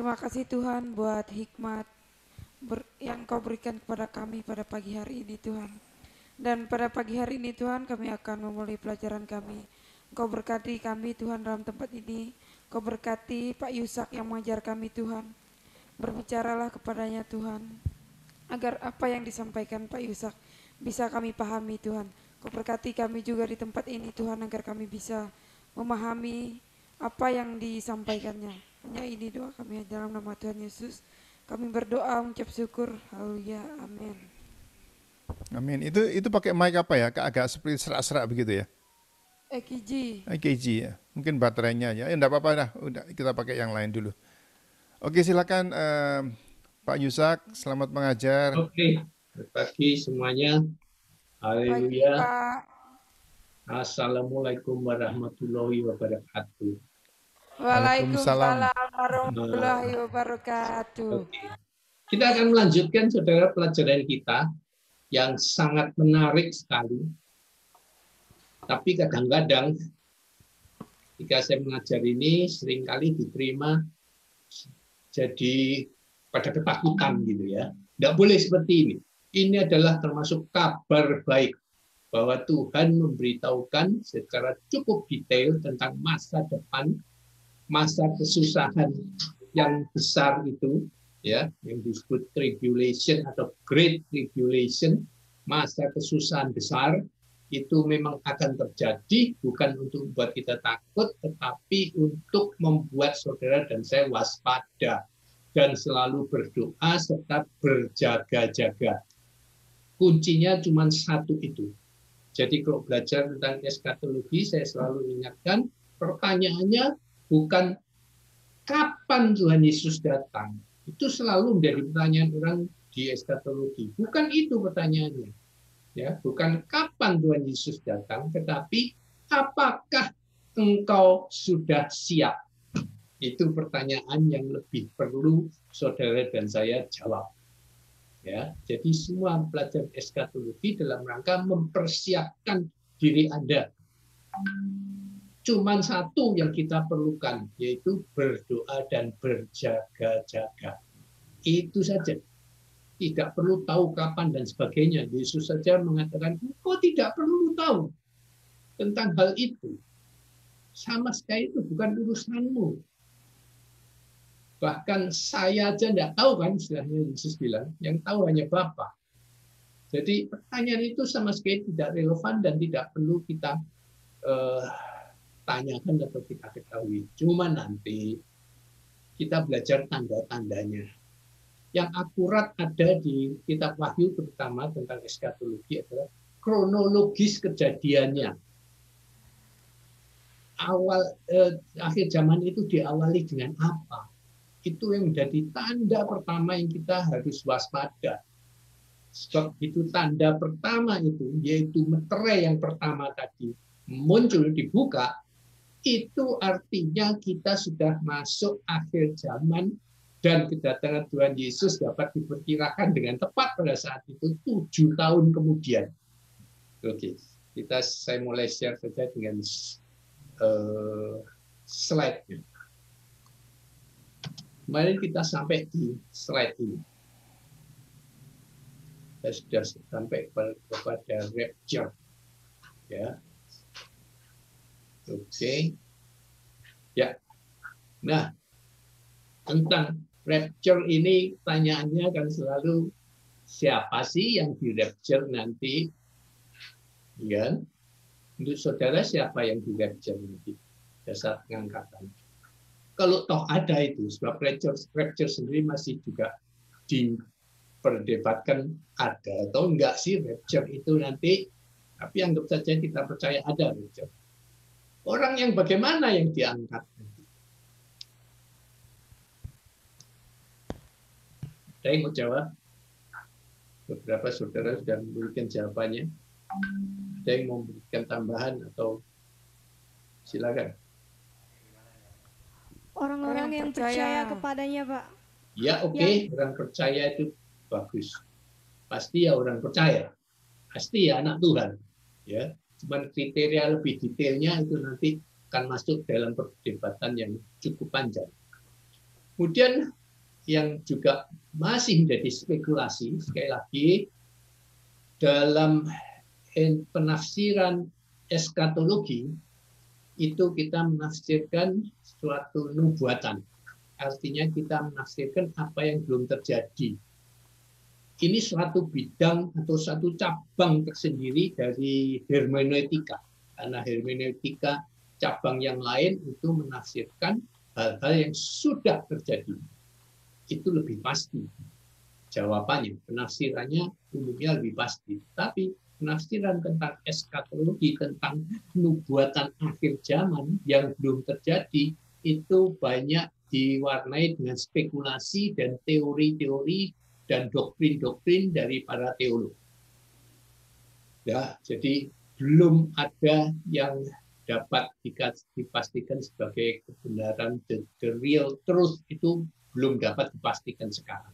Terima kasih Tuhan buat hikmat yang Kau berikan kepada kami pada pagi hari ini Tuhan. Dan pada pagi hari ini Tuhan kami akan memulai pelajaran kami. Kau berkati kami Tuhan dalam tempat ini. Kau berkati Pak Yusak yang mengajar kami Tuhan. Berbicaralah kepadanya Tuhan, agar apa yang disampaikan Pak Yusak bisa kami pahami Tuhan. Kau berkati kami juga di tempat ini Tuhan, agar kami bisa memahami apa yang disampaikannya. Hanya ini doa kami dalam nama Tuhan Yesus. Kami berdoa mengucap syukur. Haleluya. Amin. Amin. Itu pakai mic apa ya? Agak seperti serak-serak begitu ya? EKG. EKG ya. Mungkin baterainya ya. Enggak apa-apa dah. Udah kita pakai yang lain dulu. Oke, silakan Pak Yusak, selamat mengajar. Oke, selamat pagi semuanya. Pagi Haleluya. Pak. Assalamualaikum warahmatullahi wabarakatuh. Waalaikumsalam warahmatullahi wabarakatuh. Oke. Kita akan melanjutkan saudara pelajaran kita yang sangat menarik sekali. Tapi kadang-kadang ketika saya mengajar ini seringkali diterima jadi pada ketakutan gitu ya. Tidak boleh seperti ini. Ini adalah termasuk kabar baik bahwa Tuhan memberitahukan secara cukup detail tentang masa depan, masa kesusahan yang besar itu, ya, yang disebut tribulation atau great tribulation, masa kesusahan besar itu memang akan terjadi, bukan untuk membuat kita takut, tetapi untuk membuat saudara dan saya waspada dan selalu berdoa serta berjaga-jaga. Kuncinya cuma satu itu. Jadi kalau belajar tentang eskatologi, saya selalu ingatkan, pertanyaannya bukan kapan Tuhan Yesus datang. Itu selalu menjadi pertanyaan orang di eskatologi. Bukan itu pertanyaannya. Ya, bukan kapan Tuhan Yesus datang, tetapi apakah engkau sudah siap? Itu pertanyaan yang lebih perlu saudara dan saya jawab. Ya, jadi semua pelajaran eskatologi dalam rangka mempersiapkan diri Anda. Cuman satu yang kita perlukan, yaitu berdoa dan berjaga-jaga. Itu saja. Tidak perlu tahu kapan dan sebagainya. Yesus saja mengatakan, engkau tidak perlu tahu tentang hal itu. Sama sekali itu bukan urusanmu. Bahkan saya aja tidak tahu kan, istilahnya Yesus bilang, yang tahu hanya Bapa. Jadi pertanyaan itu sama sekali tidak relevan dan tidak perlu kita tanyakan atau kita ketahui. Cuma nanti kita belajar tanda-tandanya. Yang akurat ada di kitab Wahyu terutama tentang eskatologi adalah kronologis kejadiannya. Akhir zaman itu diawali dengan apa? Itu yang menjadi tanda pertama yang kita harus waspada. Sebab itu tanda pertama itu, yaitu meterai yang pertama tadi muncul dibuka, itu artinya kita sudah masuk akhir zaman dan kedatangan Tuhan Yesus dapat diperkirakan dengan tepat pada saat itu 7 tahun kemudian. Oke, saya mulai share saja dengan slide-nya. Kemarin kita sampai di slide ini. Saya sudah sampai kepada rapture. Ya. Oke. Ya. Nah, tentang rapture ini pertanyaannya kan selalu siapa sih yang di rapture nanti? Ya. Untuk saudara siapa yang di rapture nanti? Pada saat pengangkatan. Kalau toh ada itu, sebab rapture sendiri masih juga diperdebatkan ada atau enggak sih rapture itu nanti, tapi anggap saja kita percaya ada rapture. Orang yang bagaimana yang diangkat nanti? Ada yang mau jawab? Beberapa saudara sudah memberikan jawabannya. Ada yang mau memberikan tambahan atau silakan. Orang-orang yang percaya kepadanya, Pak. Ya, oke. Orang percaya itu bagus. Pasti ya orang percaya. Pasti ya anak Tuhan. Ya, cuman kriteria lebih detailnya itu nanti akan masuk dalam perdebatan yang cukup panjang. Kemudian yang juga masih menjadi spekulasi, sekali lagi, dalam penafsiran eskatologi, itu kita menafsirkan suatu nubuatan. Artinya kita menafsirkan apa yang belum terjadi. Ini suatu bidang atau satu cabang tersendiri dari hermeneutika. Karena hermeneutika cabang yang lain itu menafsirkan hal-hal yang sudah terjadi. Itu lebih pasti jawabannya. Penafsirannya umumnya lebih pasti. Tapi penafsiran tentang eskatologi, tentang nubuatan akhir zaman yang belum terjadi, itu banyak diwarnai dengan spekulasi dan teori-teori dan doktrin-doktrin dari para teolog. Ya, jadi belum ada yang dapat dipastikan sebagai kebenaran, the real truth itu belum dapat dipastikan sekarang.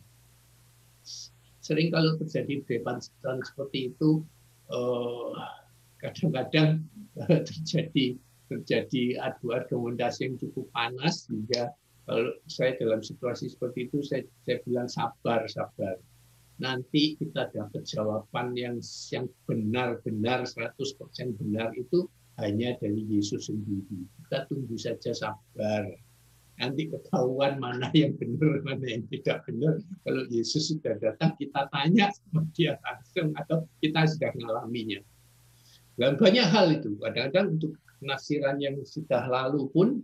Sering kalau terjadi perdebatan seperti itu, kadang-kadang terjadi adu argumentasi yang cukup panas, sehingga kalau saya dalam situasi seperti itu, saya bilang sabar. Nanti kita dapat jawaban yang benar-benar 100% benar itu hanya dari Yesus sendiri. Kita tunggu saja, sabar. Nanti ketahuan mana yang benar, mana yang tidak benar. Kalau Yesus sudah datang, kita tanya sama dia langsung, atau kita sudah mengalaminya. Dan banyak hal itu. Kadang-kadang untuk penafsiran yang sudah lalu pun,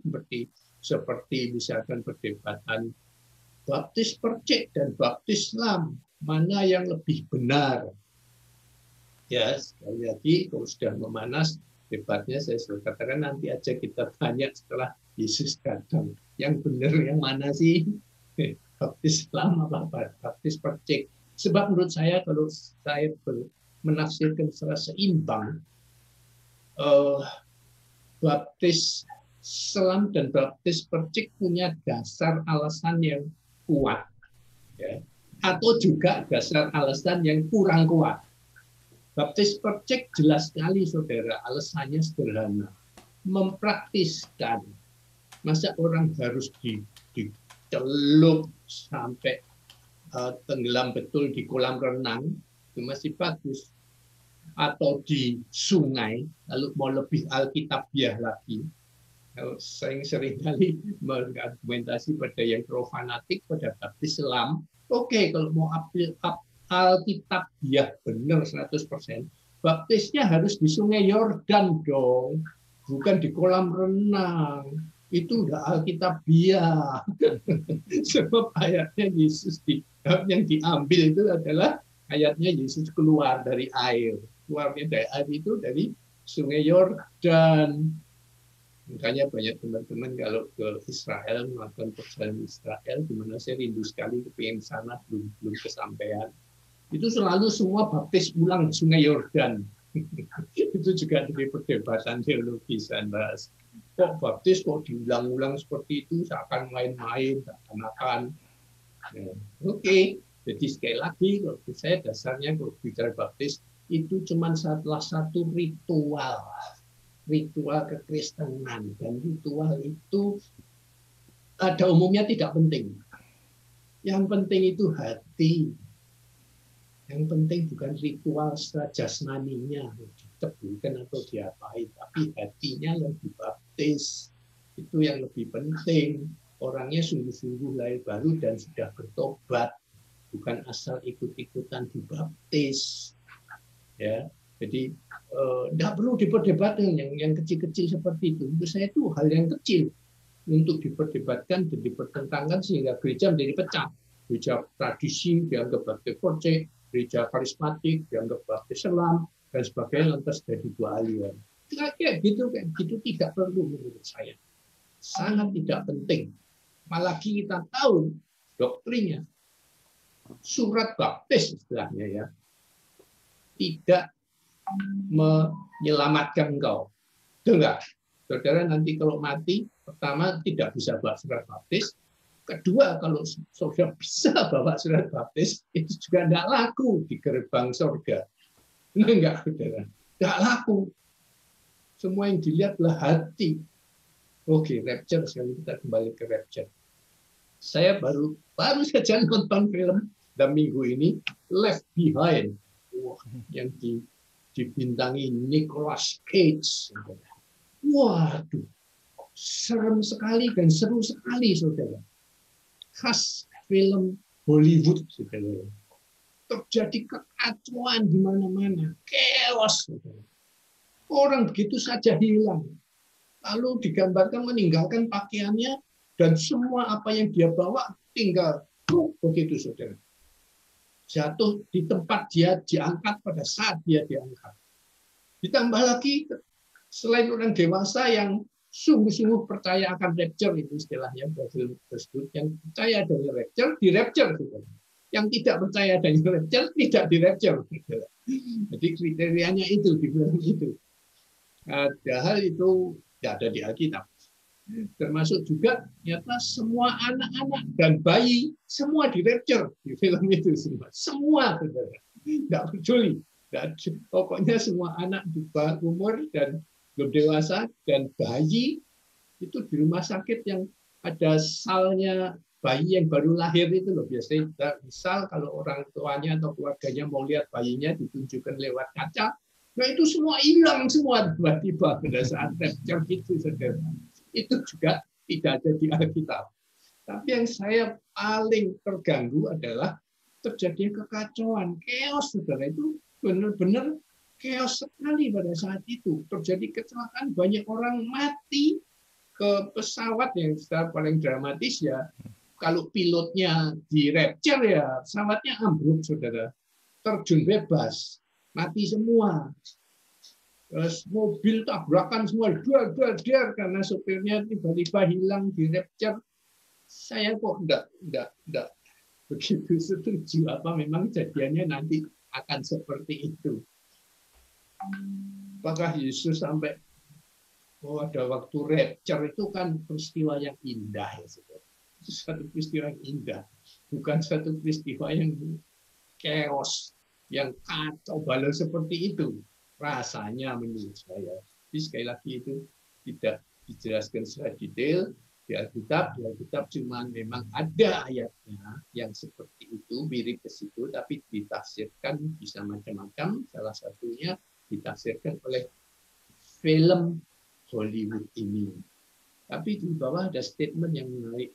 seperti misalkan perdebatan baptis percik dan baptis Islam, mana yang lebih benar. Ya, sekali lagi, kalau sudah memanas debatnya, saya sudah katakan nanti aja kita tanya setelah Yesus datang. Yang benar yang mana sih? Baptis Islam apa baptis percik? Sebab menurut saya, kalau saya menafsirkan secara seimbang, baptis Islam dan baptis percik punya dasar alasan yang kuat, ya, atau juga dasar alasan yang kurang kuat. Baptis percik jelas sekali, saudara, alasannya sederhana, mempraktiskan. Masa orang harus dicelup sampai tenggelam betul di kolam renang, itu masih bagus. Atau di sungai, lalu mau lebih alkitabiah lagi. Sering kali berargumentasi pada yang profanatik, pada baptis Islam. Oke, kalau mau alkitabiah benar 100%, baptisnya harus di sungai Yordan dong, bukan di kolam renang. Itu udah alkitabiah. Sebab ayatnya Yesus yang diambil itu adalah ayatnya Yesus keluar dari air. Keluarnya dari air itu dari sungai Yordan. Makanya banyak teman-teman kalau ke Israel, melakukan perjalanan Israel, di mana saya rindu sekali kepingin sana, belum kesampaian. Itu selalu semua baptis ulang sungai Yordan. Itu juga dari perdebatan teologis dan bahas. Kok baptis kok diulang-ulang seperti itu, seakan main-main, seakan-akan. Oke, jadi sekali lagi, kalau saya dasarnya kalau bicara baptis, itu cuma salah satu ritual kekristenan, dan ritual itu pada umumnya tidak penting. Yang penting itu hati. Yang penting bukan ritual secara jasmaninya, ditebukan atau diapain, tapi hatinya yang dibaptis. Itu yang lebih penting. Orangnya sungguh-sungguh lahir baru dan sudah bertobat, bukan asal ikut-ikutan dibaptis. Ya, jadi tidak perlu diperdebatkan yang kecil-kecil seperti itu. Menurut saya itu hal yang kecil untuk diperdebatkan dan dipertentangkan sehingga gereja menjadi pecah. Gereja tradisi dianggap baptis percik, gereja karismatik dianggap baptis Islam, dan sebagainya, lantas jadi dua aliran. Kayak gitu tidak perlu menurut saya. Sangat tidak penting. Apalagi kita tahu doktrinnya. Surat baptis istilahnya ya, tidak menyelamatkan engkau. Betul nggak? Saudara nanti kalau mati, pertama tidak bisa bawa surat baptis. Kedua, kalau saudara bisa bawa surat baptis, itu juga tidak laku di gerbang surga. Enggak, saudara. Tidak laku. Semua yang dilihat adalah hati. Oke, rapture, sekali kita kembali ke rapture. Saya baru saja nonton film dan minggu ini Left Behind, wah, yang dibintangi Nicolas Cage. Waduh, serem sekali dan seru sekali, saudara. Khas film Hollywood, saudara. Terjadi kekacauan di mana-mana, chaos, saudara. Orang begitu saja hilang. Lalu digambarkan meninggalkan pakaiannya dan semua apa yang dia bawa tinggal begitu, saudara. Jatuh di tempat dia diangkat pada saat dia diangkat. Ditambah lagi, selain orang dewasa yang sungguh-sungguh percaya akan rapture, itu istilahnya film tersebut, yang percaya dari rapture, di rapture. Yang tidak percaya dari rapture, tidak di rapture. Jadi kriterianya itu di film itu. Padahal itu tidak ada di Alkitab. Termasuk juga ternyata semua anak-anak dan bayi semua di rapture di film itu semua, tidak peduli, pokoknya semua anak di bawah umur dan belum dewasa dan bayi itu di rumah sakit yang ada salnya bayi yang baru lahir itu loh. Biasanya misal kalau orang tuanya atau keluarganya mau lihat bayinya ditunjukkan lewat kaca, nah itu semua hilang semua tiba-tiba pada saat rapture itu, saudara. Itu juga tidak ada di Alkitab. Tapi yang saya paling terganggu adalah terjadinya kekacauan, chaos, saudara. Itu benar-benar chaos sekali pada saat itu. Terjadi kecelakaan, banyak orang mati ke pesawat yang secara paling dramatis ya. Kalau pilotnya di rapture ya, pesawatnya ambruk, saudara. Terjun bebas, mati semua. Terus mobil tabrakan semua, dar karena sopirnya tiba-tiba hilang di rapture. Saya kok enggak begitu setuju apa memang jadiannya nanti akan seperti itu. Apakah Yesus sampai ada waktu rapture itu kan peristiwa yang indah, ya saudara. Itu satu peristiwa yang indah, bukan satu peristiwa yang chaos, yang kacau balau seperti itu. Rasanya menurut saya. Jadi sekali lagi itu tidak dijelaskan secara detail di Alkitab. Di Alkitab cuma memang ada ayatnya yang seperti itu, mirip ke situ, tapi ditafsirkan bisa macam-macam. Salah satunya ditafsirkan oleh film Hollywood ini. Tapi di bawah ada statement yang menarik.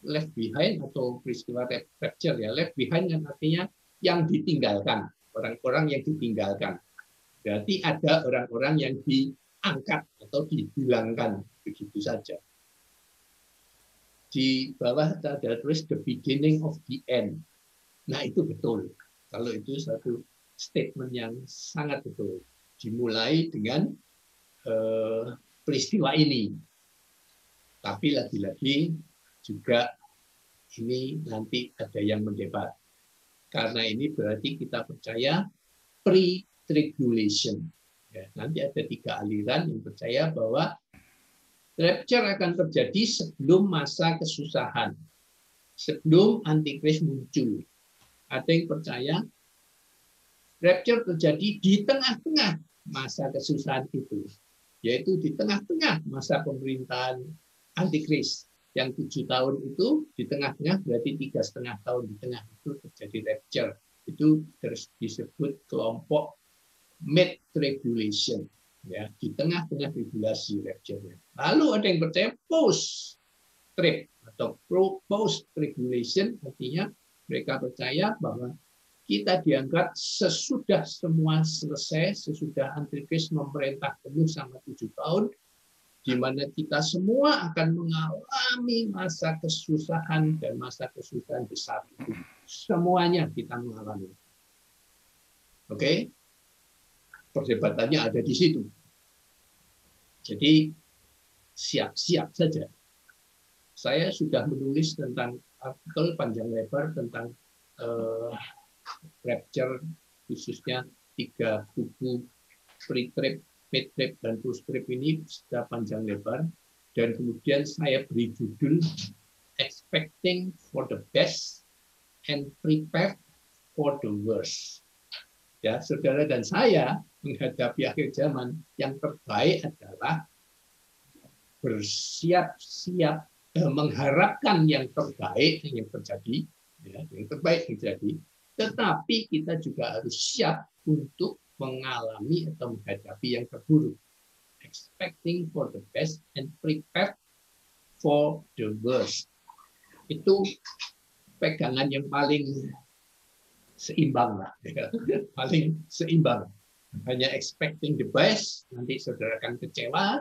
Left behind atau peristiwa rapture ya. Left behind yang artinya yang ditinggalkan, orang-orang yang ditinggalkan. Berarti ada orang-orang yang diangkat atau dihilangkan begitu saja. Di bawah ada tulis the beginning of the end. Nah itu betul. Kalau itu satu statement yang sangat betul. Dimulai dengan peristiwa ini. Tapi lagi-lagi juga ini nanti ada yang mendebat. Karena ini berarti kita percaya pre-tribulation. Ya, nanti ada 3 aliran yang percaya bahwa rapture akan terjadi sebelum masa kesusahan, sebelum antikris muncul. Ada yang percaya rapture terjadi di tengah-tengah masa kesusahan itu, yaitu di tengah-tengah masa pemerintahan antikris. Yang 7 tahun itu di tengah-tengah berarti 3,5 tahun di tengah itu terjadi rapture. Itu terus disebut kelompok mid tribulation, ya, di tengah-tengah tribulasi rapture. Lalu ada yang percaya post trib atau post tribulation, artinya mereka percaya bahwa kita diangkat sesudah semua selesai, sesudah antikris memerintah penuh sama 7 tahun, di mana kita semua akan mengalami masa kesusahan dan masa kesusahan besar itu. Semuanya kita mengalami. Oke? Perdebatannya ada di situ. Jadi siap-siap saja. Saya sudah menulis tentang artikel panjang lebar tentang rapture, khususnya 3 buku pre-trib, mid-trib, dan post-trib ini sudah panjang lebar. Dan kemudian saya beri judul Expecting for the Best and Prepare for the Worst. Ya, saudara dan saya menghadapi akhir zaman, yang terbaik adalah bersiap-siap mengharapkan yang terbaik yang terjadi, ya, yang terbaik terjadi, tetapi kita juga harus siap untuk mengalami atau menghadapi yang terburuk. Expecting for the best and prepared for the worst. Itu pegangan yang paling seimbang lah, ya. Paling seimbang. Hanya expecting the best, nanti saudara akan kecewa.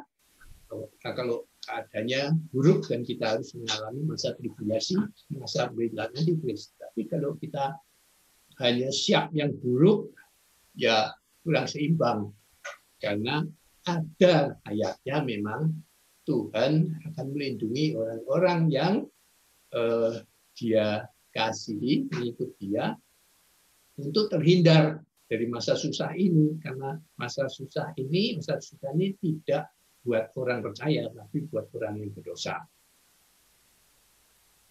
Kalau keadaannya buruk dan kita harus mengalami masa tribulasi, masa berilah antikris. Tapi kalau kita hanya siap yang buruk, ya kurang seimbang. Karena ada ayatnya memang Tuhan akan melindungi orang-orang yang Dia kasihi, mengikut Dia, untuk terhindar dari masa susah ini. Karena masa susah ini tidak buat orang percaya, tapi buat orang yang berdosa.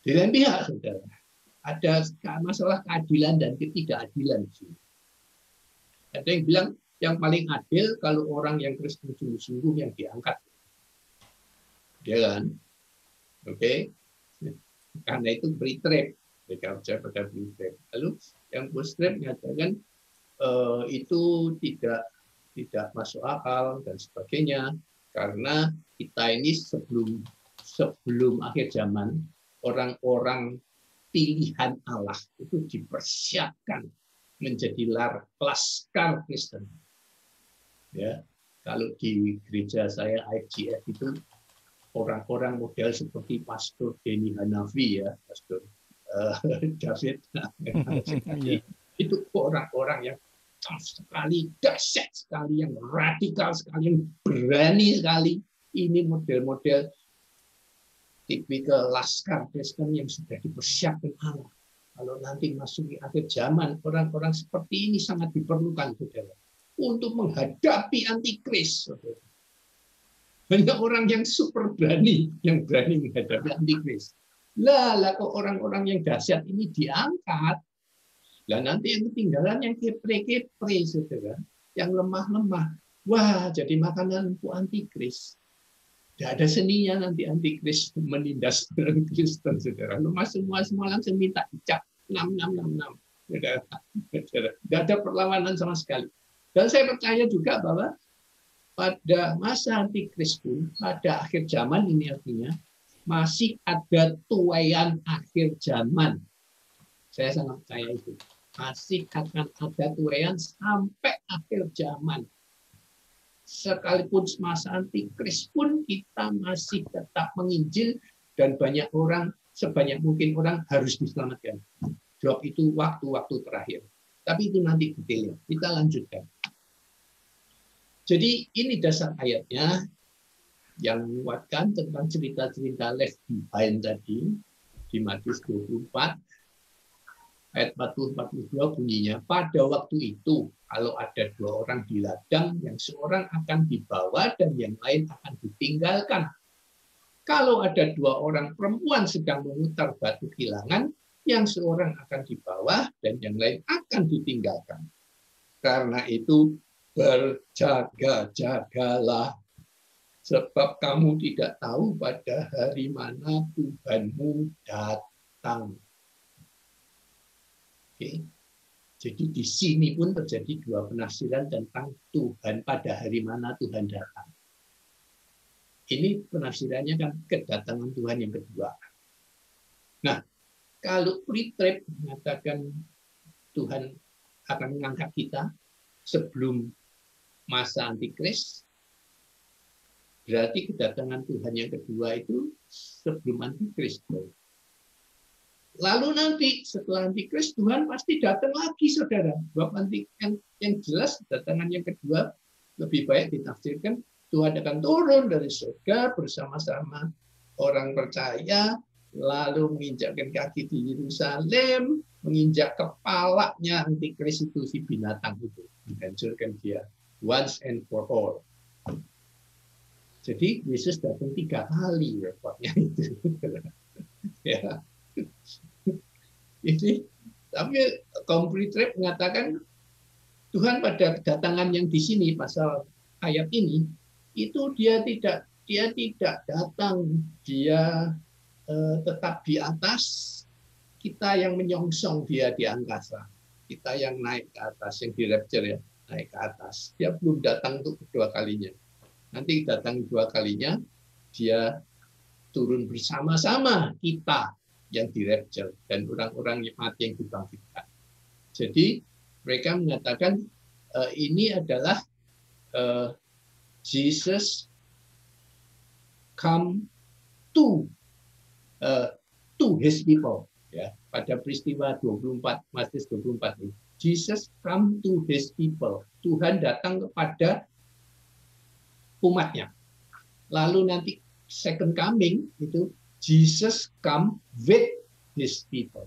Di lain pihak, saudara, ada masalah keadilan dan ketidakadilan di sini. Ada yang bilang yang paling adil kalau orang yang Kristen sungguh-sungguh yang diangkat, ya kan? Oke, karena itu pre-trib, mereka percaya pada pre-trib. Lalu yang post-trib menyatakan itu tidak masuk akal dan sebagainya. Karena kita ini sebelum akhir zaman, orang-orang pilihan Allah itu dipersiapkan menjadi laskar Kristen. Ya, kalau di gereja saya IGF itu orang-orang model seperti Pastor Denny Hanafi, ya, Pastor David, itu orang-orang yang tough sekali, dahsyat sekali, yang radikal sekali, yang berani sekali. Ini model-model tipikal laskar Kristen yang sudah dipersiapkan Allah. Kalau nanti masuk di akhir zaman, orang-orang seperti ini sangat diperlukan, saudara, untuk menghadapi antikris. Saudara. Banyak orang yang super berani, yang berani menghadapi antikris. Lah kok orang-orang yang dahsyat ini diangkat, lah nanti yang ketinggalan yang kepre-kepre, saudara, yang lemah-lemah. Wah, jadi makanan untuk antikris. Tidak ada seninya nanti antikris menindas orang Kristen, saudara. Lemah semua langsung minta dicap 6. Tidak ada perlawanan sama sekali. Dan saya percaya juga bahwa pada masa antikris pun, pada akhir zaman ini artinya, masih ada tuaian akhir zaman. Saya sangat percaya itu. Masih akan ada tuaian sampai akhir zaman. Sekalipun masa antikris pun kita masih tetap menginjil dan banyak orang, sebanyak mungkin orang harus diselamatkan. Job itu waktu-waktu terakhir. Tapi itu nanti detailnya. Kita lanjutkan. Jadi ini dasar ayatnya yang menguatkan tentang cerita-cerita left behind tadi di Matius 24. Ayat 40-42 bunyinya, pada waktu itu kalau ada 2 orang di ladang, yang seorang akan dibawa dan yang lain akan ditinggalkan. Kalau ada 2 orang perempuan sedang memutar batu kilangan, yang seorang akan dibawa dan yang lain akan ditinggalkan. Karena itu berjaga-jagalah, sebab kamu tidak tahu pada hari mana Tuhanmu datang. Oke. Jadi di sini pun terjadi 2 penafsiran tentang Tuhan, pada hari mana Tuhan datang. Ini penafsirannya kan kedatangan Tuhan yang kedua. Nah, kalau pre-trib mengatakan Tuhan akan mengangkat kita sebelum masa antikris, berarti kedatangan Tuhan yang kedua itu sebelum antikris. Lalu nanti setelah antikris Tuhan pasti datang lagi, saudara. Bab yang jelas kedatangan yang kedua lebih baik ditafsirkan Tuhan akan turun dari surga bersama-sama orang percaya, lalu menginjakkan kaki di Yerusalem, menginjak kepalanya antikris itu, si binatang itu, menghancurkan dia once and for all. Jadi Yesus datang 3 kali repotnya itu. Ya. Ini, tapi kaum pre-trib mengatakan Tuhan pada kedatangan yang di sini pasal ayat ini itu dia tidak datang, dia tetap di atas, kita yang menyongsong dia di angkasa. Kita yang naik ke atas, yang di rapture ya, naik ke atas. Dia belum datang untuk kedua kalinya. Nanti datang dua kalinya, dia turun bersama-sama kita yang di rapture dan orang-orang yang mati yang dibangkitkan. Jadi mereka mengatakan ini adalah Jesus come to his people, ya, pada peristiwa 24 Matius 24 ini. Jesus come to his people. Tuhan datang kepada umatnya. Lalu nanti second coming itu Jesus come with his people.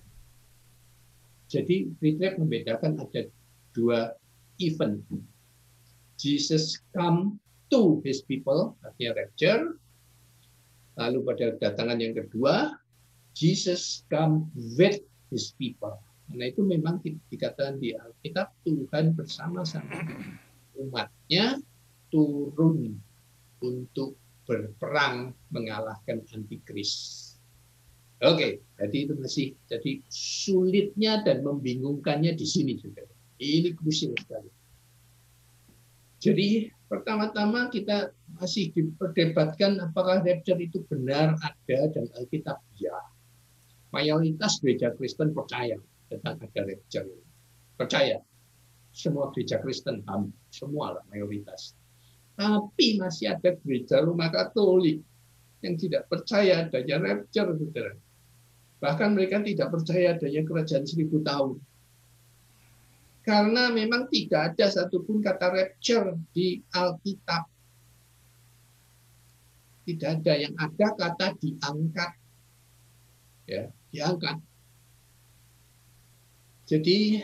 Jadi Retreat membedakan ada dua event. Jesus come to his people, artinya rapture. Lalu pada datangan yang kedua, Jesus come with his people. Karena itu memang dikatakan di Alkitab, Tuhan bersama-sama umatnya turun untuk berperang mengalahkan antikris. Oke, jadi itu masih jadi sulitnya dan membingungkannya di sini juga. Ini krusial sekali. Jadi pertama-tama kita masih diperdebatkan apakah rapture itu benar ada dan Alkitab ya. Mayoritas gereja Kristen percaya tentang ada rapture. Percaya. Semua gereja Kristen, semua lah mayoritas. Tapi masih ada gereja Roma Katolik yang tidak percaya adanya rapture, saudara. Bahkan mereka tidak percaya adanya kerajaan 1000 tahun. Karena memang tidak ada satupun kata rapture di Alkitab. Tidak ada, yang ada kata diangkat. Ya, diangkat. Jadi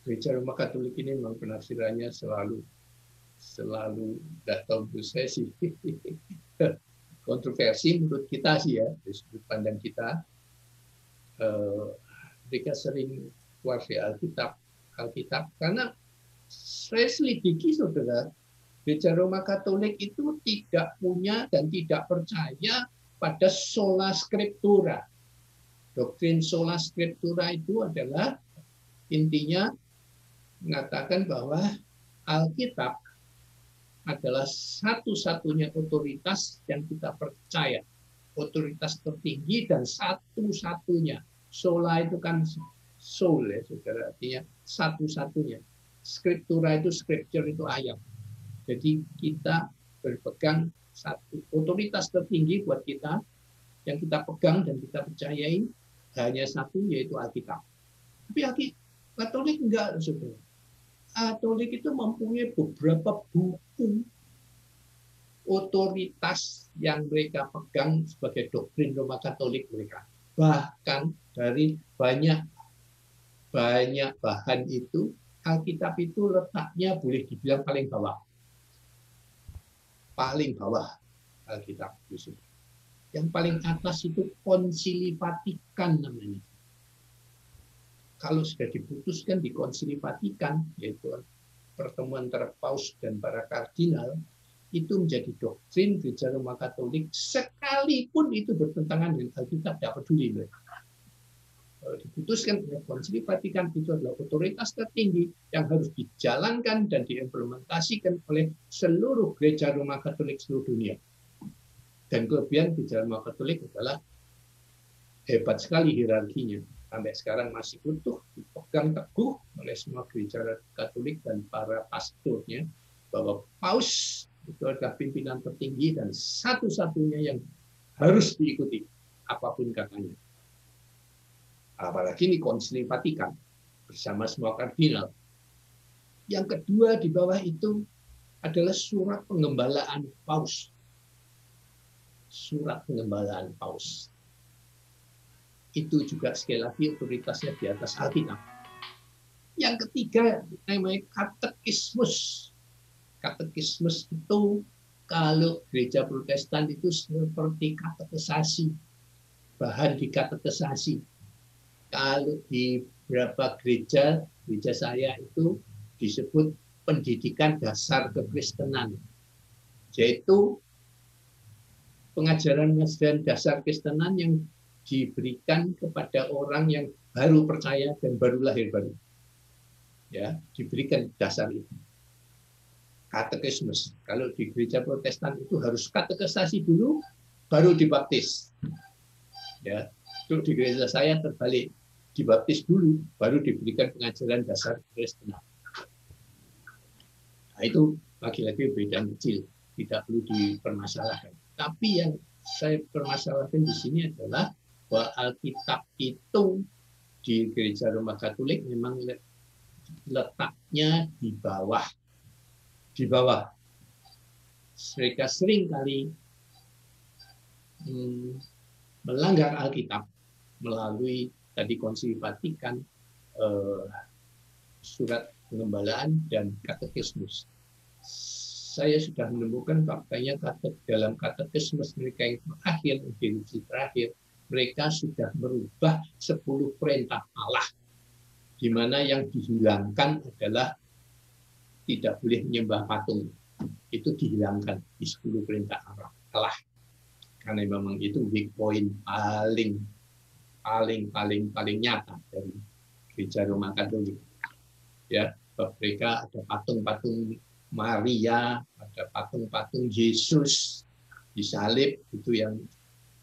gereja Roma Katolik ini memang penafsirannya selalu tidak tahu menurut saya sih kontroversi menurut kita sih ya, dari sudut pandang kita. Mereka sering keluar dari Alkitab karena saya selidiki, saudara, gereja Roma Katolik itu tidak punya dan tidak percaya pada sola scriptura. Doktrin sola scriptura itu adalah intinya mengatakan bahwa Alkitab adalah satu-satunya otoritas yang kita percaya. Otoritas tertinggi dan satu-satunya. Sola itu kan soul ya, saudara, artinya satu-satunya. Scriptura itu, scripture itu ayat. Jadi kita berpegang satu otoritas tertinggi buat kita, yang kita pegang dan kita percayai hanya satu, yaitu Alkitab. Tapi Katolik enggak, saudara. Katolik itu mempunyai beberapa buku otoritas yang mereka pegang sebagai doktrin Roma Katolik mereka. Bahkan dari banyak bahan itu, Alkitab itu letaknya boleh dibilang paling bawah. Paling bawah Alkitab. Yang paling atas itu Konsili Vatikan namanya. Kalau sudah diputuskan di Konsili Vatikan, yaitu pertemuan antara Paus dan para kardinal, itu menjadi doktrin Gereja Roma Katolik, sekalipun itu bertentangan dengan Alkitab, tidak peduli mereka. Kalau diputuskan oleh Konsili Vatikan, itu adalah otoritas tertinggi yang harus dijalankan dan diimplementasikan oleh seluruh Gereja Roma Katolik seluruh dunia. Dan kelebihan Gereja Roma Katolik adalah hebat sekali hierarkinya. Sampai sekarang masih utuh, dipegang teguh oleh semua gereja Katolik dan para pastornya, bahwa Paus itu adalah pimpinan tertinggi dan satu-satunya yang harus diikuti, apapun katanya. Apalagi ini Konsili Vatikan, bersama semua kardinal. Yang kedua di bawah itu adalah surat pengembalaan Paus. Surat pengembalaan Paus. Itu juga sekali lagi otoritasnya di atas Alkitab. Yang ketiga namanya katekismus. Katekismus itu kalau gereja Protestan itu seperti katekisasi, bahan di katekisasi. Kalau di beberapa gereja saya itu disebut pendidikan dasar kekristenan, yaitu pengajaran-pengajaran dasar Kristenan yang diberikan kepada orang yang baru percaya dan baru lahir baru. Ya, diberikan dasar itu. Katekismus. Kalau di gereja Protestan itu harus katekisasi dulu, baru dibaptis. Ya, itu di gereja saya terbalik, dibaptis dulu, baru diberikan pengajaran dasar Kristenan. Nah, itu lagi-lagi beda kecil, tidak perlu dipermasalahkan. Tapi yang saya permasalahkan di sini adalah bahwa Alkitab itu di Gereja Roma Katolik memang letaknya di bawah. Di bawah. Mereka sering kali melanggar Alkitab melalui tadi Konsili Vatikan, surat pengembalaan dan katekismus. Saya sudah menemukan faktanya dalam katekismus mereka yang terakhir, edisi terakhir, mereka sudah merubah 10 perintah Allah, di mana yang dihilangkan adalah tidak boleh menyembah patung. Itu dihilangkan di 10 perintah Allah. Karena memang itu weak point paling nyata dari Gereja Roma Katolik. Ya, mereka ada patung-patung Maria, ada patung-patung Yesus disalib, itu yang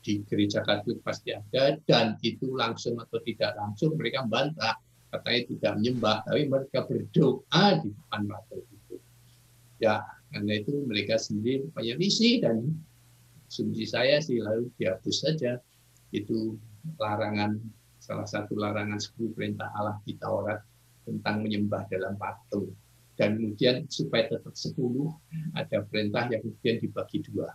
di gereja Katolik pasti ada, dan itu langsung atau tidak langsung mereka bantah, katanya tidak menyembah, tapi mereka berdoa di depan patung itu. Ya, karena itu mereka sendiri punya misi, dan asumsi saya sih lalu dihapus saja itu larangan, salah satu larangan 10 perintah Allah di Taurat tentang menyembah dalam patung. Dan kemudian supaya tetap 10, ada perintah yang kemudian dibagi 2.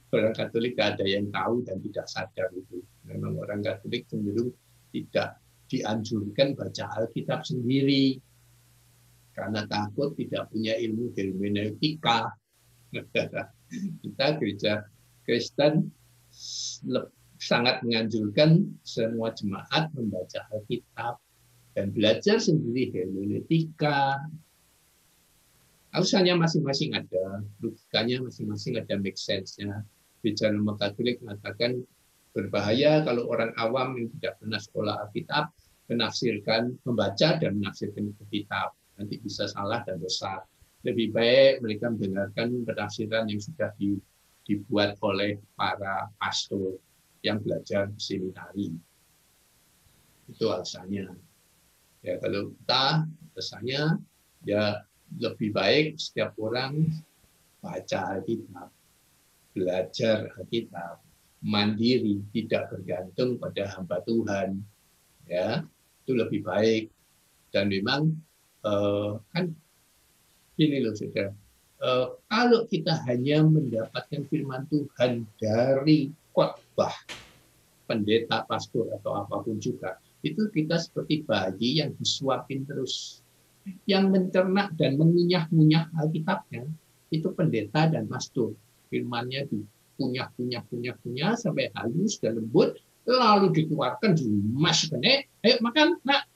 Orang Katolik tidak ada yang tahu dan tidak sadar itu. Memang orang Katolik cenderung tidak dianjurkan baca Alkitab sendiri karena takut tidak punya ilmu hermeneutika. Kita gereja Kristen sangat menganjurkan semua jemaat membaca Alkitab dan belajar sendiri hermeneutika. Alasannya masing-masing ada, logikanya masing-masing ada, make sense-nya. Gereja Roma Katolik mengatakan berbahaya kalau orang awam yang tidak pernah sekolah Alkitab menafsirkan, membaca dan menafsirkan Alkitab. Nanti bisa salah dan dosa. Lebih baik mereka mendengarkan penafsiran yang sudah dibuat oleh para pastor yang belajar di seminari. Itu alasannya. Ya, kalau kita alasannya ya lebih baik setiap orang baca Alkitab, belajar Alkitab, mandiri, tidak bergantung pada hamba Tuhan. Ya, itu lebih baik. Dan memang kan gini loh saudara, kalau kita hanya mendapatkan firman Tuhan dari khotbah pendeta, pastor atau apapun juga, itu kita seperti bayi yang disuapin terus. Yang mencerna dan mengunyah-ngunyah Alkitabnya itu pendeta dan pastor. Firmannya dikunyah sampai halus dan lembut, lalu dikeluarkan, dimasukkan, ayo makan, nak.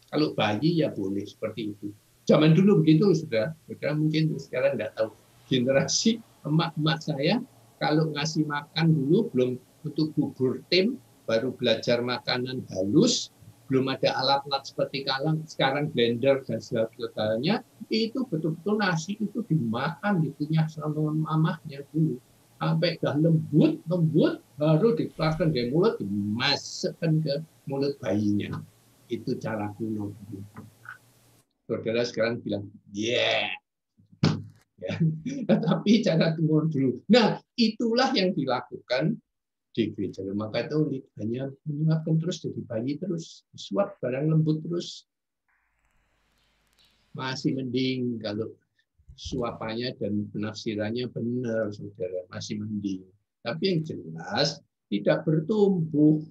Kalau bayi ya boleh seperti itu. Zaman dulu begitu, sudah mungkin sekarang nggak tahu. Generasi emak-emak saya, kalau ngasih makan dulu belum untuk bubur tim, baru belajar makanan halus, belum ada alat-alat seperti sekarang blender dan segalanya, itu betul-betul nasi itu dimakan, dikunyah sama mamahnya dulu. Sampai dah lembut, baru dikeluarkan dari mulut, dimasukkan ke mulut bayinya. Itu cara kuno dulu. Saudara sekarang bilang, yeah. Ya. Tapi cara kuno dulu. Nah, itulah yang dilakukan di Gereja Roma Katolik, hanya menyuapkan terus, jadi bayi terus, disuap barang lembut terus. Masih mending kalau suapannya dan penafsirannya benar, saudara, masih mending. Tapi yang jelas tidak bertumbuh.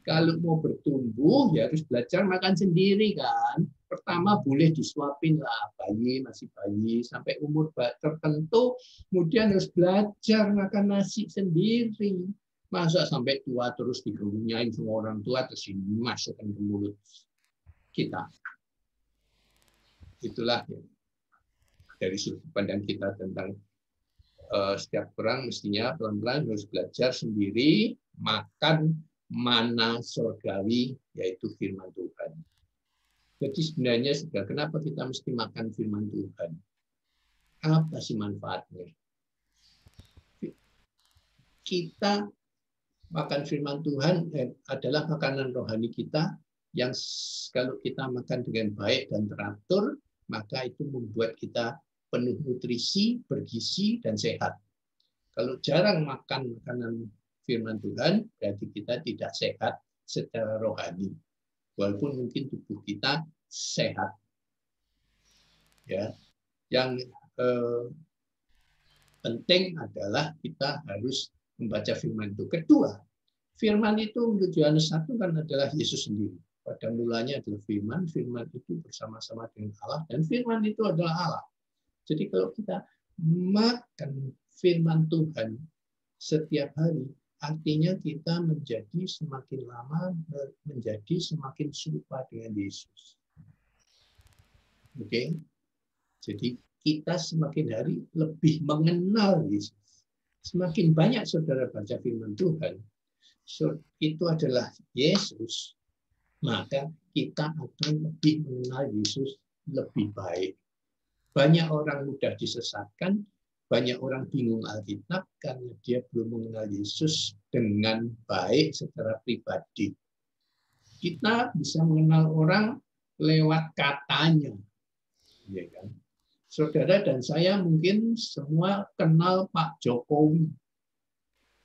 Kalau mau bertumbuh ya harus belajar makan sendiri kan. Pertama boleh disuapin lah, bayi masih bayi sampai umur tertentu, kemudian harus belajar makan nasi sendiri. Masa sampai tua terus digerunyain semua orang tua terus dimasukkan ke mulut kita. Itulah ya, dari sudut pandang kita tentang setiap orang mestinya pelan-pelan harus belajar sendiri makan mana surgawi, yaitu firman Tuhan. Jadi sebenarnya sudah, kenapa kita mesti makan firman Tuhan? Apa sih manfaatnya? Kita makan firman Tuhan adalah makanan rohani kita yang kalau kita makan dengan baik dan teratur, maka itu membuat kita penuh nutrisi, bergizi, dan sehat. Kalau jarang makan makanan firman Tuhan, berarti kita tidak sehat secara rohani. Walaupun mungkin tubuh kita sehat. Ya, yang penting adalah kita harus membaca firman itu. Kedua, firman itu untuk Yohanes 1 kan adalah Yesus sendiri. Pada mulanya adalah firman, firman itu bersama-sama dengan Allah, dan firman itu adalah Allah. Jadi kalau kita makan firman Tuhan setiap hari, artinya kita menjadi semakin lama menjadi semakin serupa dengan Yesus. Oke? Jadi kita semakin hari lebih mengenal Yesus. Semakin banyak saudara baca firman Tuhan, itu adalah Yesus, maka kita akan lebih mengenal Yesus lebih baik. Banyak orang mudah disesatkan, banyak orang bingung Alkitab karena dia belum mengenal Yesus dengan baik secara pribadi. Kita bisa mengenal orang lewat katanya, ya kan? Saudara dan saya mungkin semua kenal Pak Jokowi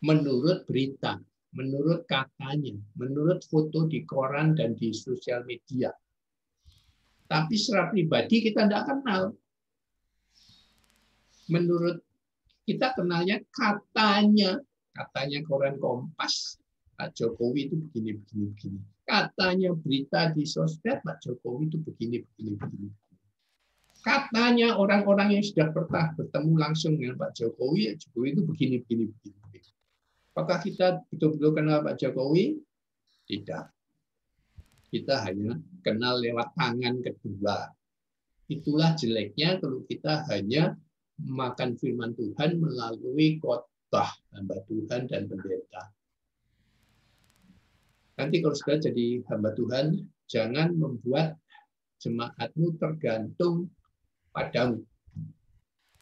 menurut berita, menurut katanya, menurut foto di koran dan di sosial media. Tapi secara pribadi kita tidak kenal. Menurut kita kenalnya katanya koran Kompas, Pak Jokowi itu begini. Katanya berita di sosmed, Pak Jokowi itu begini. Katanya orang-orang yang sudah pernah bertemu langsung dengan Pak Jokowi itu begini. Apakah kita betul-betul kenal Pak Jokowi? Tidak. Kita hanya kenal lewat tangan kedua. Itulah jeleknya kalau kita hanya makan firman Tuhan melalui khotbah hamba Tuhan dan pendeta. Nanti kalau sudah jadi hamba Tuhan, jangan membuat jemaatmu tergantung padamu.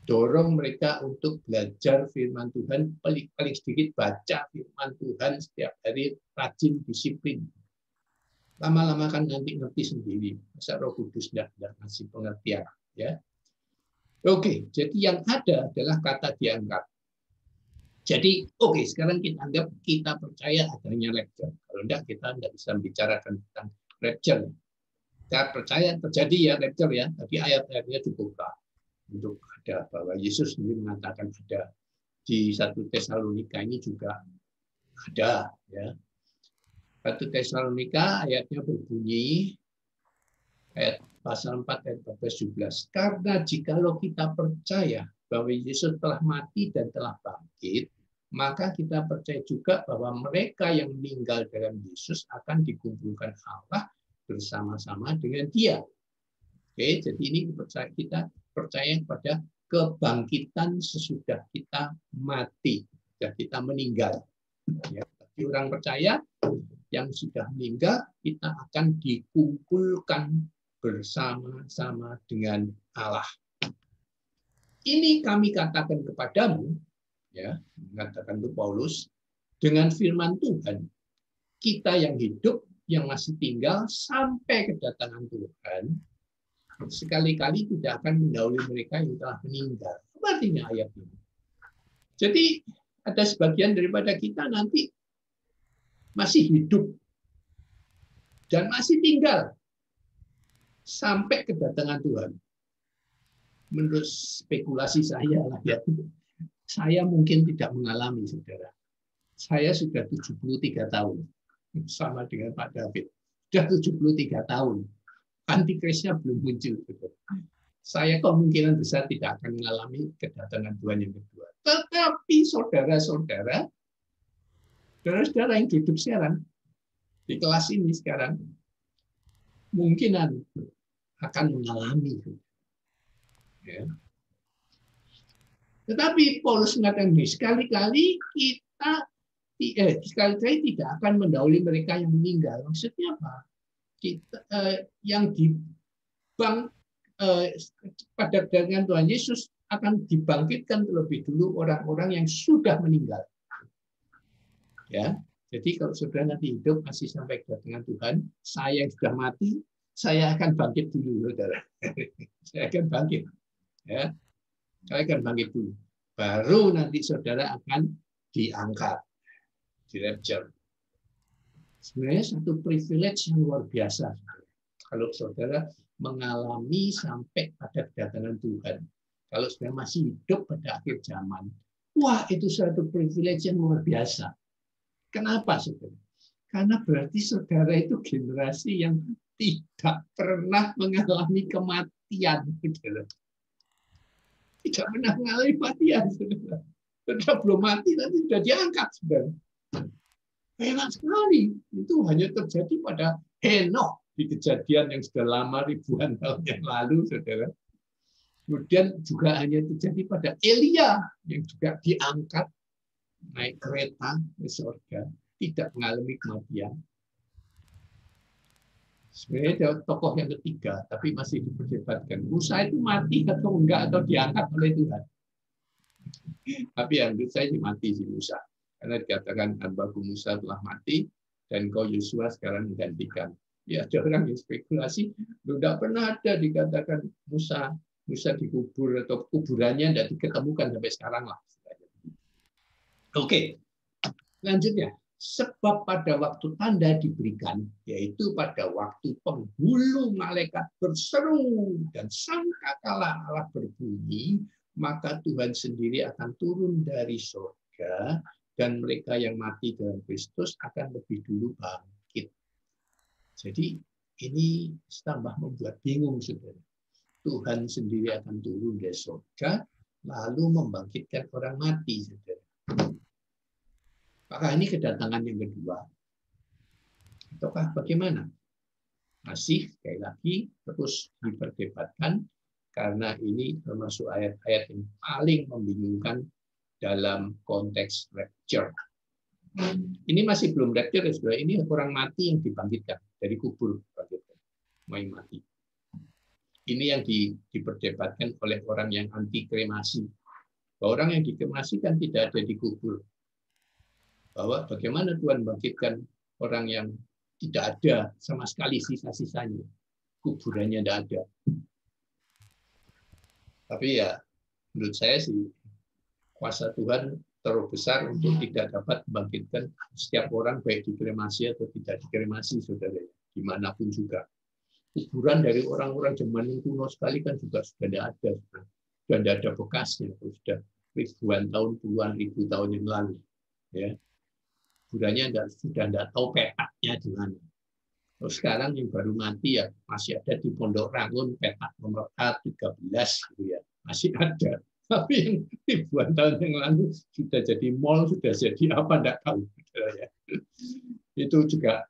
Dorong mereka untuk belajar firman Tuhan, paling sedikit baca firman Tuhan setiap hari, rajin, disiplin. Lama-lama kan nanti ngerti sendiri. Masa Roh Kudus tidak ngasih pengertian. Ya. Oke, jadi yang ada adalah kata diangkat. Jadi, oke, sekarang kita anggap kita percaya adanya rapture. Kalau tidak, kita tidak bisa membicarakan tentang rapture. Kita percaya terjadi ya rapture ya, tapi ayat-ayatnya cukup untuk ada bahwa Yesus sendiri mengatakan ada di 1 Tesalonika ini juga ada ya. 1 Tesalonika ayatnya berbunyi ayat pasal 4 ayat 14-17. Karena jikalau kita percaya bahwa Yesus telah mati dan telah bangkit, maka kita percaya juga bahwa mereka yang meninggal dalam Yesus akan dikumpulkan Allah bersama-sama dengan Dia. Oke, jadi ini kita percaya pada kebangkitan sesudah kita mati, sudah kita meninggal. Ya, bagi orang percaya yang sudah meninggal, kita akan dikumpulkan bersama-sama dengan Allah. Ini kami katakan kepadamu, ya, mengatakan itu Paulus, dengan firman Tuhan, kita yang hidup, yang masih tinggal sampai kedatangan Tuhan, sekali-kali tidak akan mendahului mereka yang telah meninggal. Apa artinya ayat ini? Jadi ada sebagian daripada kita nanti masih hidup dan masih tinggal sampai kedatangan Tuhan. Menurut spekulasi saya lah ya, saya mungkin tidak mengalami, saudara. Saya sudah 73 tahun, sama dengan Pak David. Sudah 73 tahun. Antikrisnya belum muncul. Saya kemungkinan besar tidak akan mengalami kedatangan Tuhan yang kedua. Tetapi saudara-saudara yang hidup sekarang, di kelas ini sekarang, mungkinan akan mengalami. Ya. Tetapi Paulus mengatakan ini, sekali-kali tidak akan mendahului mereka yang meninggal. Maksudnya apa? Yang pada kedatangan Tuhan Yesus akan dibangkitkan terlebih dulu orang-orang yang sudah meninggal. Ya, jadi kalau saudara nanti hidup masih sampai kedatangan Tuhan, saya yang sudah mati, saya akan bangkit dulu, saudara. Saya akan bangkit, ya, saya akan bangkit dulu. Baru nanti saudara akan diangkat, di rapture. Sebenarnya satu privilege yang luar biasa. Kalau saudara mengalami sampai pada kedatangan Tuhan, kalau saudara masih hidup pada akhir zaman, wah itu suatu privilege yang luar biasa. Kenapa, saudara? Karena berarti saudara itu generasi yang tidak pernah mengalami kematian, saudara. Tidak pernah mengalami kematian, saudara. Saudara belum mati, nanti sudah diangkat, saudara. Enak sekali. Itu hanya terjadi pada Henokh di kejadian yang sudah lama ribuan tahun yang lalu, saudara. Kemudian juga hanya terjadi pada Elia yang juga diangkat naik kereta ke surga, tidak mengalami kematian. Sebenarnya ada tokoh yang ketiga, tapi masih diperdebatkan. Musa itu mati atau enggak, atau diangkat oleh Tuhan. Tapi yang menurut saya mati si Musa. Karena dikatakan hambaku Musa telah mati, dan kau Yosua sekarang menggantikan. Ya, ada orang yang spekulasi, tidak pernah ada dikatakan Musa dikubur, atau kuburannya tidak diketemukan sampai sekarang lah. Oke, selanjutnya. Sebab pada waktu tanda diberikan, yaitu pada waktu penghulu malaikat berseru dan sangkakala Allah berbunyi, maka Tuhan sendiri akan turun dari surga, dan mereka yang mati dalam Kristus akan lebih dulu bangkit. Jadi ini tambah membuat bingung, saudara. Tuhan sendiri akan turun dari surga, lalu membangkitkan orang mati, saudara. Apakah ini kedatangan yang kedua? Ataukah bagaimana? Masih sekali lagi terus diperdebatkan, karena ini termasuk ayat-ayat yang paling membingungkan dalam konteks rapture. Ini masih belum rapture, saudara. Ini orang mati yang dibangkitkan dari kubur, mau mati. Ini yang diperdebatkan oleh orang yang anti kremasi. Orang yang dikremasi kan tidak ada di kubur. Bahwa bagaimana Tuhan membangkitkan orang yang tidak ada sama sekali sisa-sisanya, kuburannya tidak ada. Tapi ya menurut saya sih kuasa Tuhan terlalu besar untuk tidak dapat membangkitkan setiap orang, baik dikremasi atau tidak dikremasi, saudara, dimanapun juga. Kuburan dari orang-orang zaman kuno sekali kan juga sudah tidak ada, sudah tidak ada bekasnya, sudah ribuan tahun, puluhan ribu tahun yang lalu, ya. Kuburannya sudah tidak tahu petaknya di mana. Terus sekarang yang baru mati ya masih ada di Pondok Rangun, petak nomor A13 gitu ya, masih ada. Tapi yang ribuan tahun yang lalu sudah jadi mall, sudah jadi apa tidak tahu. Ya. Itu juga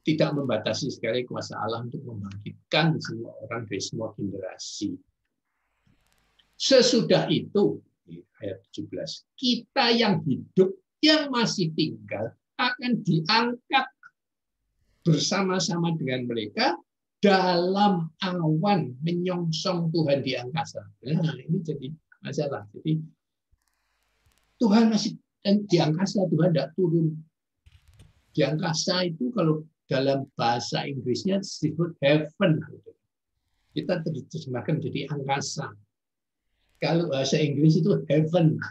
tidak membatasi sekali kuasa Allah untuk membangkitkan semua orang dari semua generasi. Sesudah itu, ayat 17, kita yang hidup, yang masih tinggal akan diangkat bersama-sama dengan mereka dalam awan menyongsong Tuhan di angkasa. Nah, ini jadi masalah. Jadi Tuhan masih di angkasa, Tuhan tidak turun. Di angkasa itu kalau dalam bahasa Inggrisnya disebut heaven. Kita terjemahkan jadi angkasa. Kalau bahasa Inggris itu heaven.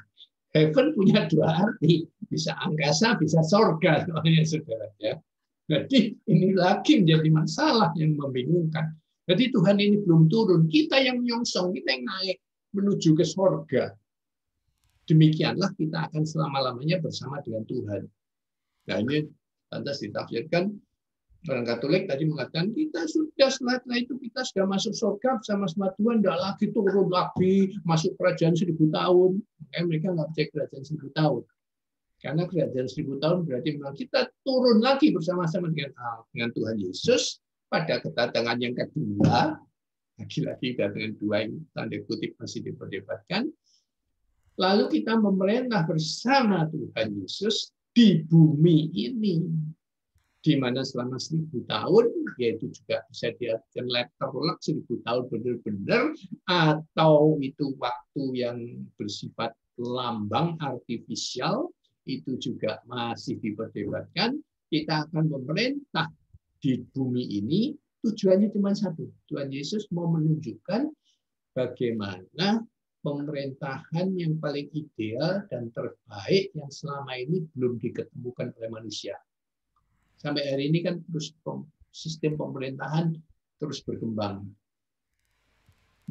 Heaven punya dua arti, bisa angkasa, bisa sorga, soalnya saudara. Ya. Jadi ini lagi menjadi masalah yang membingungkan. Jadi Tuhan ini belum turun, kita yang menyongsong, kita yang naik menuju ke sorga. Demikianlah kita akan selama-lamanya bersama dengan Tuhan. Nah ini lantas ditafsirkan, orang Katolik tadi mengatakan kita sudah setelah itu kita sudah masuk surga bersama-sama Tuhan, tidak lagi turun lagi masuk kerajaan 1000 tahun. Mereka nggak percaya kerajaan 1000 tahun. Karena kerajaan 1000 tahun berarti memang kita turun lagi bersama-sama dengan Tuhan Yesus pada kedatangan yang kedua. Lagi-lagi kedatangan kedua yang tanda kutip masih diperdebatkan. Lalu kita memerintah bersama Tuhan Yesus di bumi ini, di mana selama 1000 tahun, yaitu juga bisa diartikan letterlock 1000 tahun benar-benar, atau itu waktu yang bersifat lambang artifisial, itu juga masih diperdebatkan. Kita akan memerintah di bumi ini, tujuannya cuma satu. Tuhan Yesus mau menunjukkan bagaimana pemerintahan yang paling ideal dan terbaik yang selama ini belum diketemukan oleh manusia. Sampai hari ini kan terus sistem pemerintahan terus berkembang.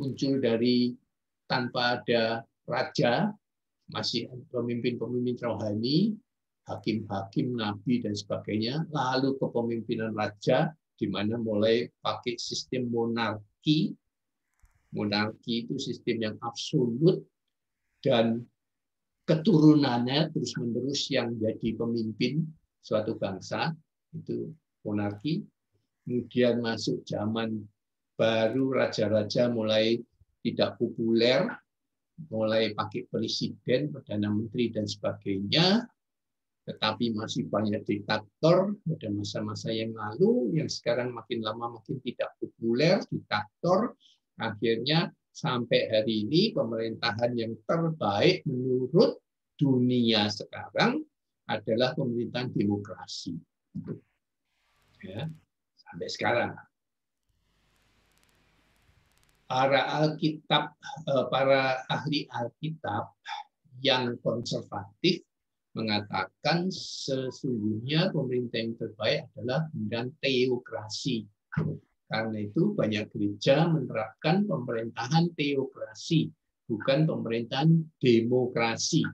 Muncul dari tanpa ada raja, masih pemimpin-pemimpin rohani, hakim-hakim, nabi, dan sebagainya. Lalu kepemimpinan raja, di mana mulai pakai sistem monarki. Monarki itu sistem yang absolut, dan keturunannya terus-menerus yang jadi pemimpin suatu bangsa, itu monarki. Kemudian masuk zaman baru, raja-raja mulai tidak populer, mulai pakai presiden, perdana menteri, dan sebagainya. Tetapi masih banyak diktator pada masa-masa yang lalu, yang sekarang makin lama makin tidak populer, diktator. Akhirnya sampai hari ini pemerintahan yang terbaik menurut dunia sekarang adalah pemerintahan demokrasi. Ya, sampai sekarang. Para ahli Alkitab yang konservatif mengatakan sesungguhnya pemerintah yang terbaik adalah pemerintahan teokrasi. Karena itu banyak gereja menerapkan pemerintahan teokrasi, bukan pemerintahan demokrasi.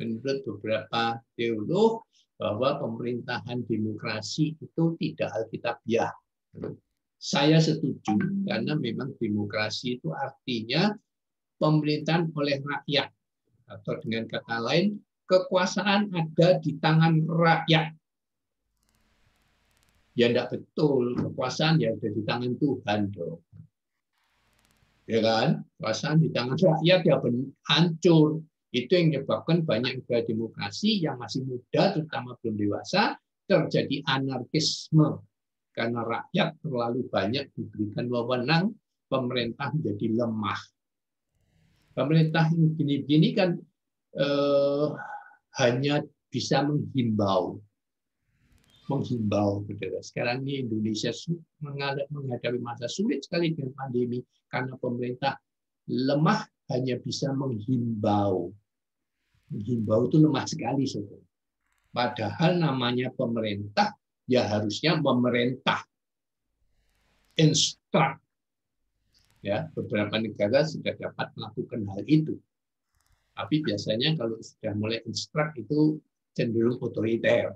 Menurut beberapa teolog, bahwa pemerintahan demokrasi itu tidak alkitabiah. Saya setuju, karena memang demokrasi itu artinya pemerintahan oleh rakyat. Atau dengan kata lain, kekuasaan ada di tangan rakyat. Ya tidak betul, kekuasaan ya ada di tangan Tuhan dong. Ya kan? Kekuasaan di tangan rakyat ya hancur. Itu yang menyebabkan banyak negara demokrasi yang masih muda, terutama belum dewasa, terjadi anarkisme. Karena rakyat terlalu banyak diberikan wewenang, pemerintah menjadi lemah. Pemerintah yang gini-gini kan hanya bisa menghimbau. Sekarang ini Indonesia menghadapi masa sulit sekali dengan pandemi karena pemerintah lemah, hanya bisa menghimbau. Menghimbau itu lemah sekali, saudara. Padahal namanya pemerintah ya harusnya memerintah, instruct. Ya, beberapa negara sudah dapat melakukan hal itu. Tapi biasanya kalau sudah mulai instruct itu cenderung otoriter.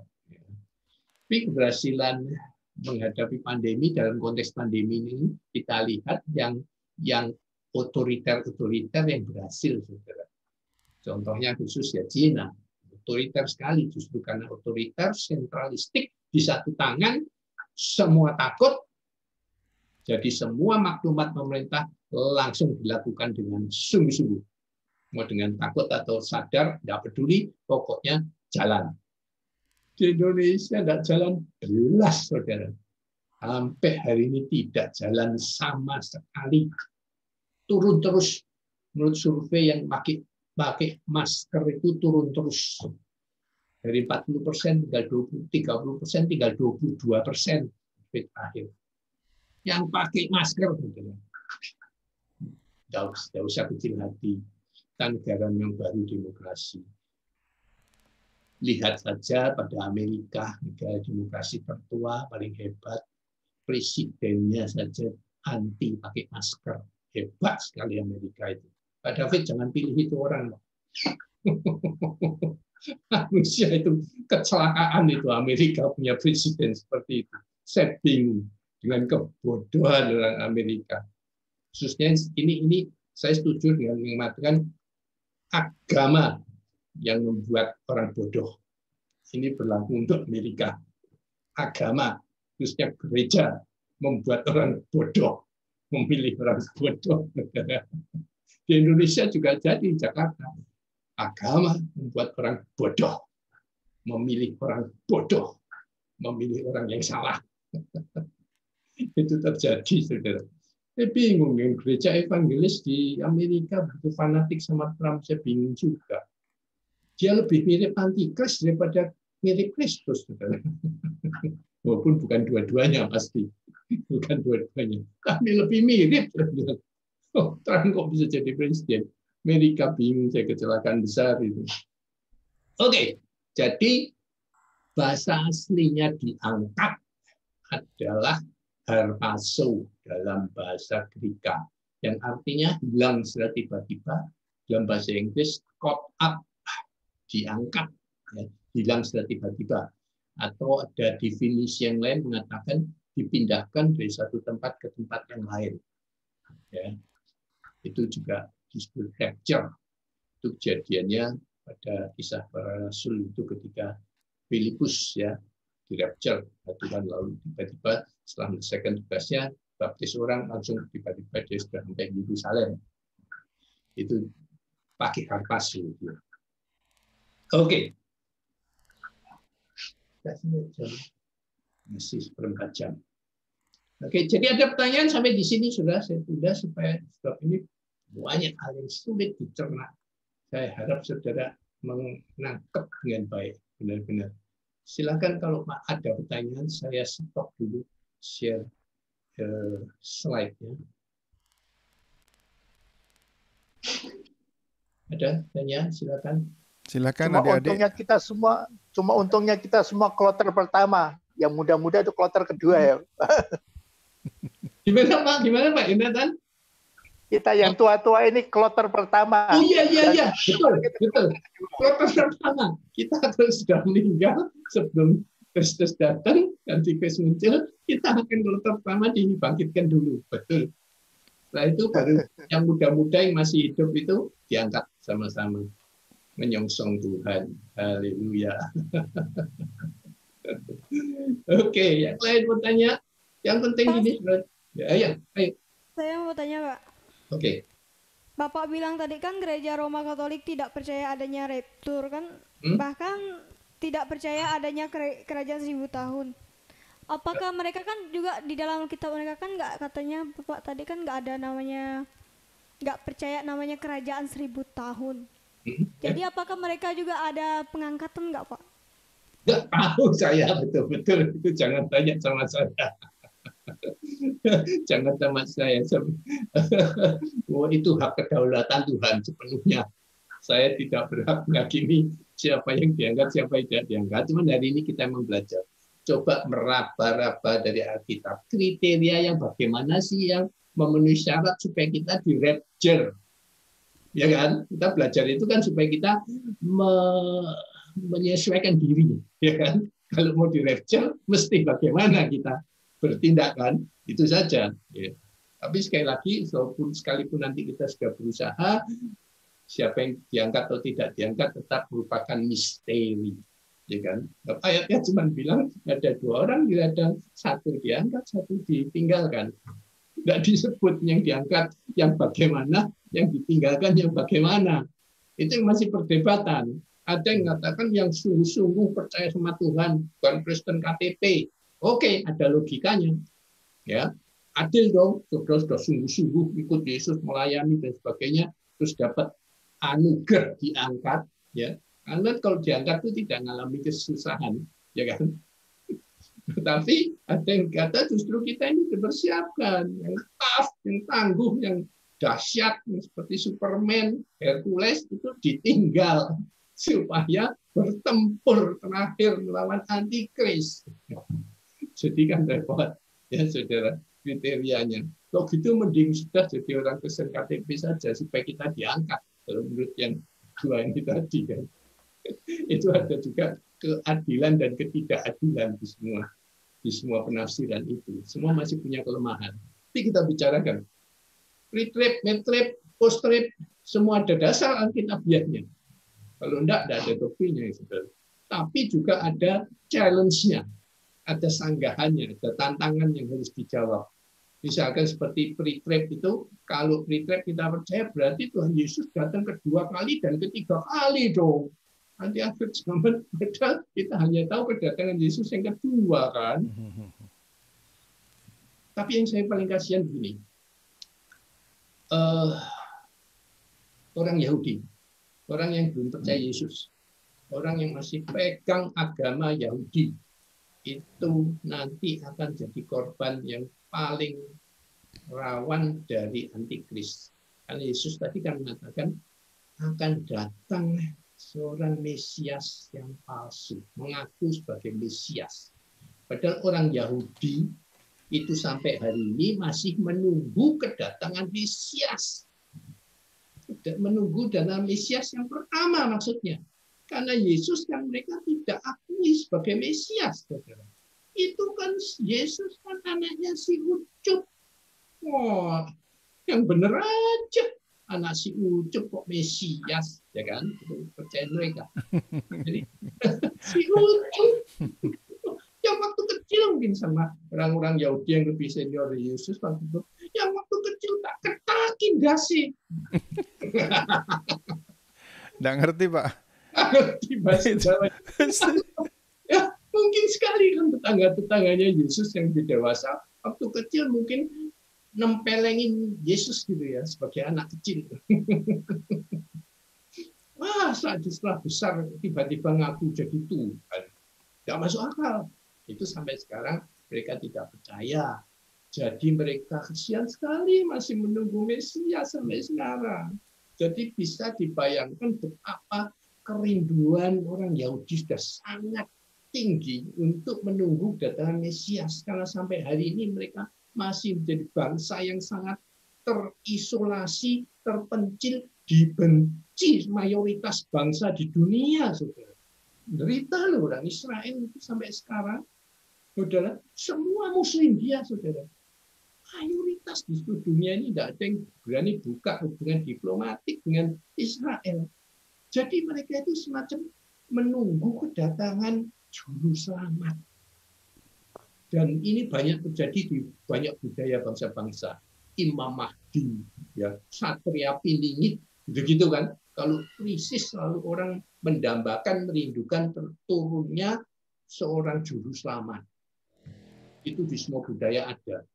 Tapi keberhasilan menghadapi pandemi, dalam konteks pandemi ini kita lihat yang otoriter yang berhasil, saudara. Contohnya khusus ya Cina, otoriter sekali, justru karena otoriter sentralistik, di satu tangan semua takut, jadi semua maklumat pemerintah langsung dilakukan dengan sungguh-sungguh, mau dengan takut atau sadar, tidak peduli, pokoknya jalan. Di Indonesia tidak jalan belas, saudara. Sampai hari ini tidak jalan sama sekali. Turun terus. Menurut survei yang pakai masker itu turun terus. Dari 40% tinggal 30%, tinggal 22% terakhir. Yang pakai masker, saudara. Tidak usah kecil hati. Kita negara yang baru demokrasi. Lihat saja pada Amerika, negara demokrasi tertua paling hebat, presidennya saja anti pakai masker. Hebat sekali Amerika itu. Pak David, jangan pilih itu orang. Manusia itu kecelakaan itu, Amerika punya presiden seperti itu. Saya bingung dengan kebodohan orang Amerika. Khususnya ini saya setuju dengan mengatakan agama yang membuat orang bodoh. Ini berlaku untuk Amerika. Agama, khususnya gereja, membuat orang bodoh. Memilih orang bodoh. Di Indonesia juga jadi, Jakarta. Agama membuat orang bodoh, memilih orang bodoh, memilih orang yang salah. Itu terjadi, saudara. Saya bingung, yang gereja evangelis di Amerika begitu fanatik sama Trump, saya bingung juga. Dia lebih mirip antikris daripada mirip Kristus, saudara. Walaupun bukan dua-duanya pasti, bukan dua-duanya. Kami lebih mirip. Oh, Trump kok bisa jadi presiden? Amerika bingung, saya kecelakaan besar itu. Oke, jadi bahasa aslinya diangkat adalah harpazo dalam bahasa Greka, yang artinya hilang secara tiba-tiba. Dalam bahasa Inggris, caught up, diangkat, ya, hilang secara tiba-tiba. Atau ada definisi yang lain mengatakan dipindahkan dari satu tempat ke tempat yang lain. Ya. Itu juga disebut rapture. Itu kejadiannya pada kisah para rasul itu ketika Filipus ya di rapture Tuhan, lalu tiba-tiba setelah menyelesaikan tugasnya baptis orang, langsung tiba-tiba dia sudah sampai di Yerusalem. Itu pakai harpazo. Oke. Masih seperempat jam. Oke, jadi ada pertanyaan sampai di sini sudah saya tunda supaya sebab ini banyak hal yang sulit dicerna. Saya harap saudara menangkap dengan baik, benar-benar. Silakan kalau ada pertanyaan, saya stop dulu share slide-nya. Ada pertanyaan? Silakan. Silakan adik-adik. Untungnya kita semua kloter pertama. Yang muda-muda itu kloter kedua ya. Gimana Pak Yonatan? Kita yang tua-tua ini kloter pertama. Oh iya. Betul. Kloter pertama. Kita terus sudah meninggal sebelum Kristus datang, nanti Kristus muncul, kita akan kloter pertama dibangkitkan dulu. Betul. Setelah itu baru yang muda-muda yang masih hidup itu diangkat sama-sama. Menyongsong Tuhan. Haleluya. Oke, yang lain mau tanya? Yang penting ini. Ya, ayo. Saya mau tanya, Pak. Oke. Bapak bilang tadi kan gereja Roma Katolik tidak percaya adanya rapture kan, bahkan tidak percaya adanya kerajaan 1000 tahun. Apakah mereka kan juga di dalam kitab mereka kan nggak, katanya Bapak tadi kan nggak ada namanya, nggak percaya namanya kerajaan 1000 tahun. Jadi apakah mereka juga ada pengangkatan nggak, Pak? Nggak tahu saya, betul-betul itu jangan tanya sama saya. Jangan sama saya. Oh, itu hak kedaulatan Tuhan sepenuhnya. Saya tidak berhak menghakimi siapa yang diangkat, siapa yang tidak diangkat. Cuma hari ini kita memang belajar. Coba meraba-raba dari Alkitab. Kriteria yang bagaimana sih yang memenuhi syarat supaya kita di rapture. Ya kan? Kita belajar itu kan supaya kita menyesuaikan diri. Ya kan? Kalau mau di rapture, mesti bagaimana kita bertindak kan? Itu saja. Ya. Tapi sekali lagi, sekalipun nanti kita sudah berusaha, siapa yang diangkat atau tidak diangkat tetap merupakan misteri, ya kan? Ayatnya cuma bilang ada 2 orang di ladang, 1 diangkat, 1 ditinggalkan. Tidak disebut yang diangkat yang bagaimana, yang ditinggalkan yang bagaimana. Itu yang masih perdebatan. Ada yang mengatakan yang sungguh-sungguh percaya sama Tuhan, bukan Kristen KTP. Oke, ada logikanya. Ya, adil dong, sudah sungguh-sungguh ikut Yesus, melayani dan sebagainya, terus dapat anugerah diangkat, ya. Karena kalau diangkat itu tidak mengalami kesusahan, ya kan? Tapi ada yang kata justru kita ini dipersiapkan, yang tough, yang tangguh, yang dahsyat, yang seperti Superman, Hercules itu ditinggal supaya bertempur terakhir melawan antikris. Jadi kan repot, ya saudara, kriterianya. Kalau gitu mending sudah jadi orang Kristen KTP saja supaya kita diangkat. Kalau menurut yang 2 ini tadi kan, itu ada juga keadilan dan ketidakadilan di semua penafsiran itu. Semua masih punya kelemahan. Tapi kita bicarakan pre-trib, mid-trib, post-trib, semua ada dasar alkitabiahnya. Kalau enggak ada doktrinya, saudara. Tapi juga ada challenge-nya, ada sanggahannya, ada tantangan yang harus dijawab. Misalkan seperti pre-trib itu, kalau pre-trib kita percaya berarti Tuhan Yesus datang kedua kali dan ketiga kali dong. Nanti akhir zaman, padahal kita hanya tahu kedatangan Yesus yang kedua kan. Tapi yang saya paling kasihan begini, orang Yahudi, orang yang belum percaya Yesus, orang yang masih pegang agama Yahudi, itu nanti akan jadi korban yang paling rawan dari antikris. Karena Yesus tadi kan mengatakan akan datang seorang Mesias yang palsu, mengaku sebagai Mesias. Padahal orang Yahudi itu sampai hari ini masih menunggu kedatangan Mesias. Menunggu datang Mesias yang pertama maksudnya. Karena Yesus yang mereka tidak akui sebagai Mesias, saudara. Itu kan Yesus kan anaknya si Ucup. Wah, yang bener aja. Anak si Ucup kok Mesias, ya kan? Itu percaya mereka. Jadi si Ucup yang waktu kecil mungkin sama orang-orang Yahudi yang lebih senior dari Yesus waktu itu, yang waktu kecil tak ketakin dasi. Nggak ngerti, Pak. Ngerti bahasa Jawa. Ya, mungkin sekali kan tetangga-tetangganya Yesus yang lebih dewasa waktu kecil mungkin nempelengin Yesus gitu ya sebagai anak kecil. Wah, setelah besar tiba-tiba ngaku jadi Tuhan. Tidak masuk akal. Itu sampai sekarang mereka tidak percaya. Jadi mereka kasihan sekali masih menunggu Mesias sampai sekarang. Jadi bisa dibayangkan betapa kerinduan orang Yahudi sudah sangat tinggi untuk menunggu kedatangan Mesias. Karena sampai hari ini mereka masih menjadi bangsa yang sangat terisolasi, terpencil, dibenci mayoritas bangsa di dunia, saudara. Derita loh orang Israel itu sampai sekarang, saudara. Semua Muslim dia, saudara. Mayoritas di seluruh dunia ini tidak ada yang berani buka hubungan diplomatik dengan Israel. Jadi mereka itu semacam menunggu kedatangan juru selamat. Dan ini banyak terjadi di banyak budaya bangsa-bangsa. Imam Mahdi, ya, Satria Piningit, gitu-gitu kan. Kalau krisis selalu orang mendambakan, merindukan turunnya seorang juru selamat. Itu di semua budaya ada.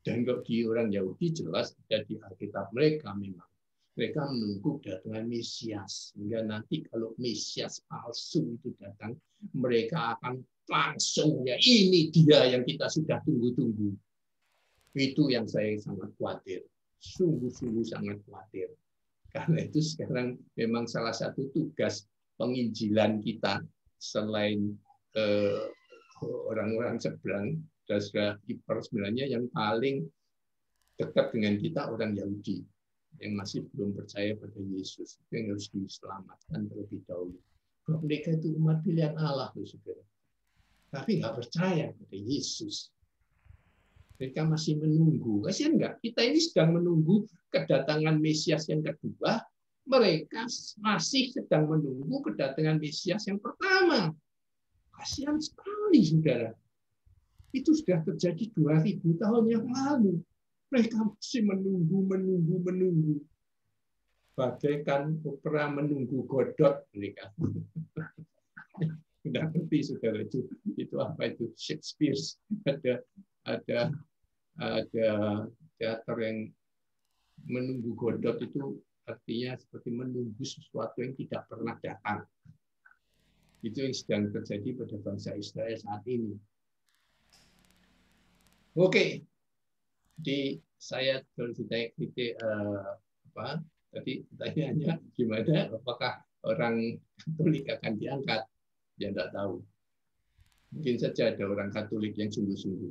Dan kalau di orang Yahudi jelas ada di Alkitab mereka memang. Mereka menunggu kedatangan Mesias. Sehingga nanti kalau Mesias palsu itu datang, mereka akan langsung, ya ini dia yang kita sudah tunggu-tunggu. Itu yang saya sangat khawatir. Sungguh-sungguh sangat khawatir. Karena itu sekarang memang salah satu tugas penginjilan kita selain orang-orang seberang, dan sudah hiper sebenarnya yang paling dekat dengan kita orang Yahudi yang masih belum percaya pada Yesus, itu yang harus diselamatkan terlebih dahulu. Mereka itu umat pilihan Allah, saudara. Tapi nggak percaya pada Yesus. Mereka masih menunggu. Kasihan nggak? Kita ini sedang menunggu kedatangan Mesias yang kedua. Mereka masih sedang menunggu kedatangan Mesias yang pertama. Kasihan sekali, saudara. Itu sudah terjadi 2000 tahun yang lalu. Mereka masih menunggu. Bagaikan opera menunggu Godot mereka. Tidak ngerti, saudara, itu apa itu Shakespeare. Ada teater yang menunggu Godot itu artinya seperti menunggu sesuatu yang tidak pernah datang. Itu yang sedang terjadi pada bangsa Israel saat ini. Oke, jadi saya kalau ditanya tadi pertanyaannya gimana? Apakah orang Katolik akan diangkat? Ya tidak tahu. Mungkin saja ada orang Katolik yang sungguh-sungguh.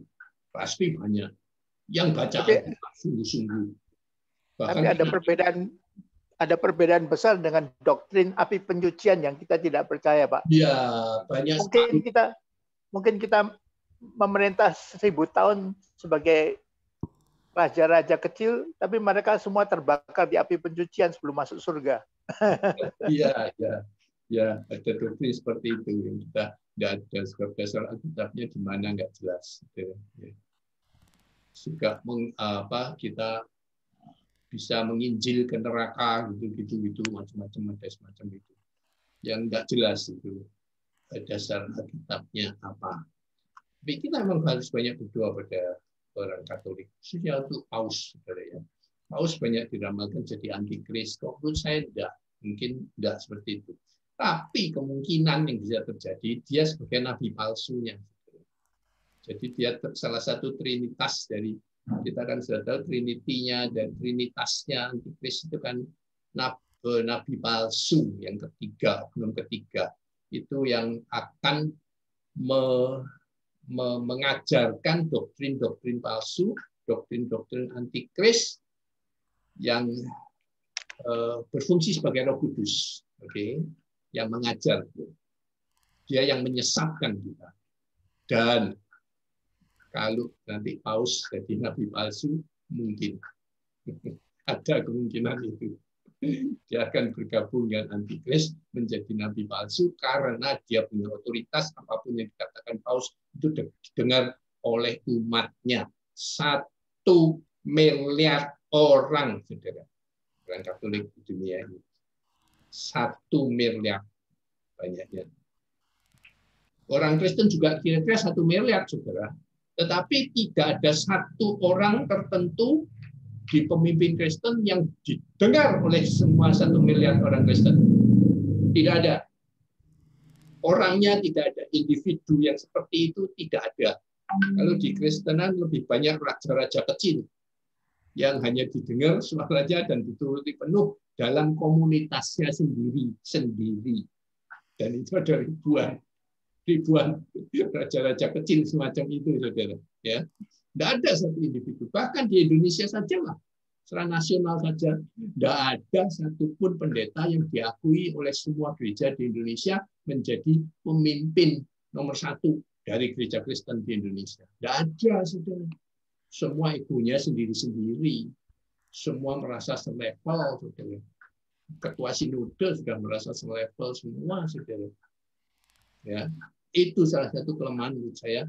Pasti banyak yang baca sungguh-sungguh. Tapi ada perbedaan besar dengan doktrin api pencucian yang kita tidak percaya, Pak. Ya, banyak. Mungkin kita memerintah 1000 tahun sebagai raja-raja kecil, tapi mereka semua terbakar di api pencucian sebelum masuk surga. Iya, ada doktrin seperti itu yang kita tidak ada sebab dasar Alkitabnya di mana nggak jelas. juga kita bisa menginjil ke neraka gitu macam-macam ada semacam itu yang nggak jelas itu dasar Alkitabnya apa. Tapi kita memang harus banyak berdoa pada orang Katolik, khususnya untuk Paus, saudara ya. Paus banyak diramalkan jadi antikris. Kok menurut saya enggak, mungkin enggak seperti itu. Tapi kemungkinan yang bisa terjadi, dia sebagai nabi palsunya. Jadi dia salah satu trinitas dari, kita kan sudah tahu trinitinya dan trinitasnya antikris itu kan nabi palsu yang ketiga, belum ketiga. Itu yang akan mengajarkan doktrin-doktrin palsu, doktrin-doktrin antikris yang berfungsi sebagai Roh Kudus, yang mengajar, dia yang menyesatkan kita. Dan kalau nanti Paus jadi nabi palsu, mungkin ada kemungkinan itu. Dia akan bergabung dengan antikris menjadi nabi palsu karena dia punya otoritas, apapun yang dikatakan Paus itu didengar oleh umatnya. 1 miliar orang, saudara, orang Katolik di dunia ini. 1 miliar banyaknya. Orang Kristen juga kira-kira 1 miliar, saudara. Tetapi tidak ada satu orang tertentu di pemimpin Kristen yang didengar oleh semua 1 miliar orang Kristen. Tidak ada. Orangnya tidak ada. Individu yang seperti itu tidak ada. Kalau di Kristenan lebih banyak raja-raja kecil yang hanya didengar suaranya dan dituruti penuh dalam komunitasnya sendiri. Dan itu ada ribuan raja-raja kecil semacam itu, saudara. Ya. Tidak ada satu individu. Bahkan di Indonesia saja lah, secara nasional saja, tidak ada satupun pendeta yang diakui oleh semua gereja di Indonesia menjadi pemimpin nomor 1 dari gereja Kristen di Indonesia. Tidak ada, saudara. Semua egonya sendiri-sendiri. Semua merasa selevel, saudara. Ketua sinode sudah merasa selevel semua, saudara. Ya, itu salah satu kelemahan menurut saya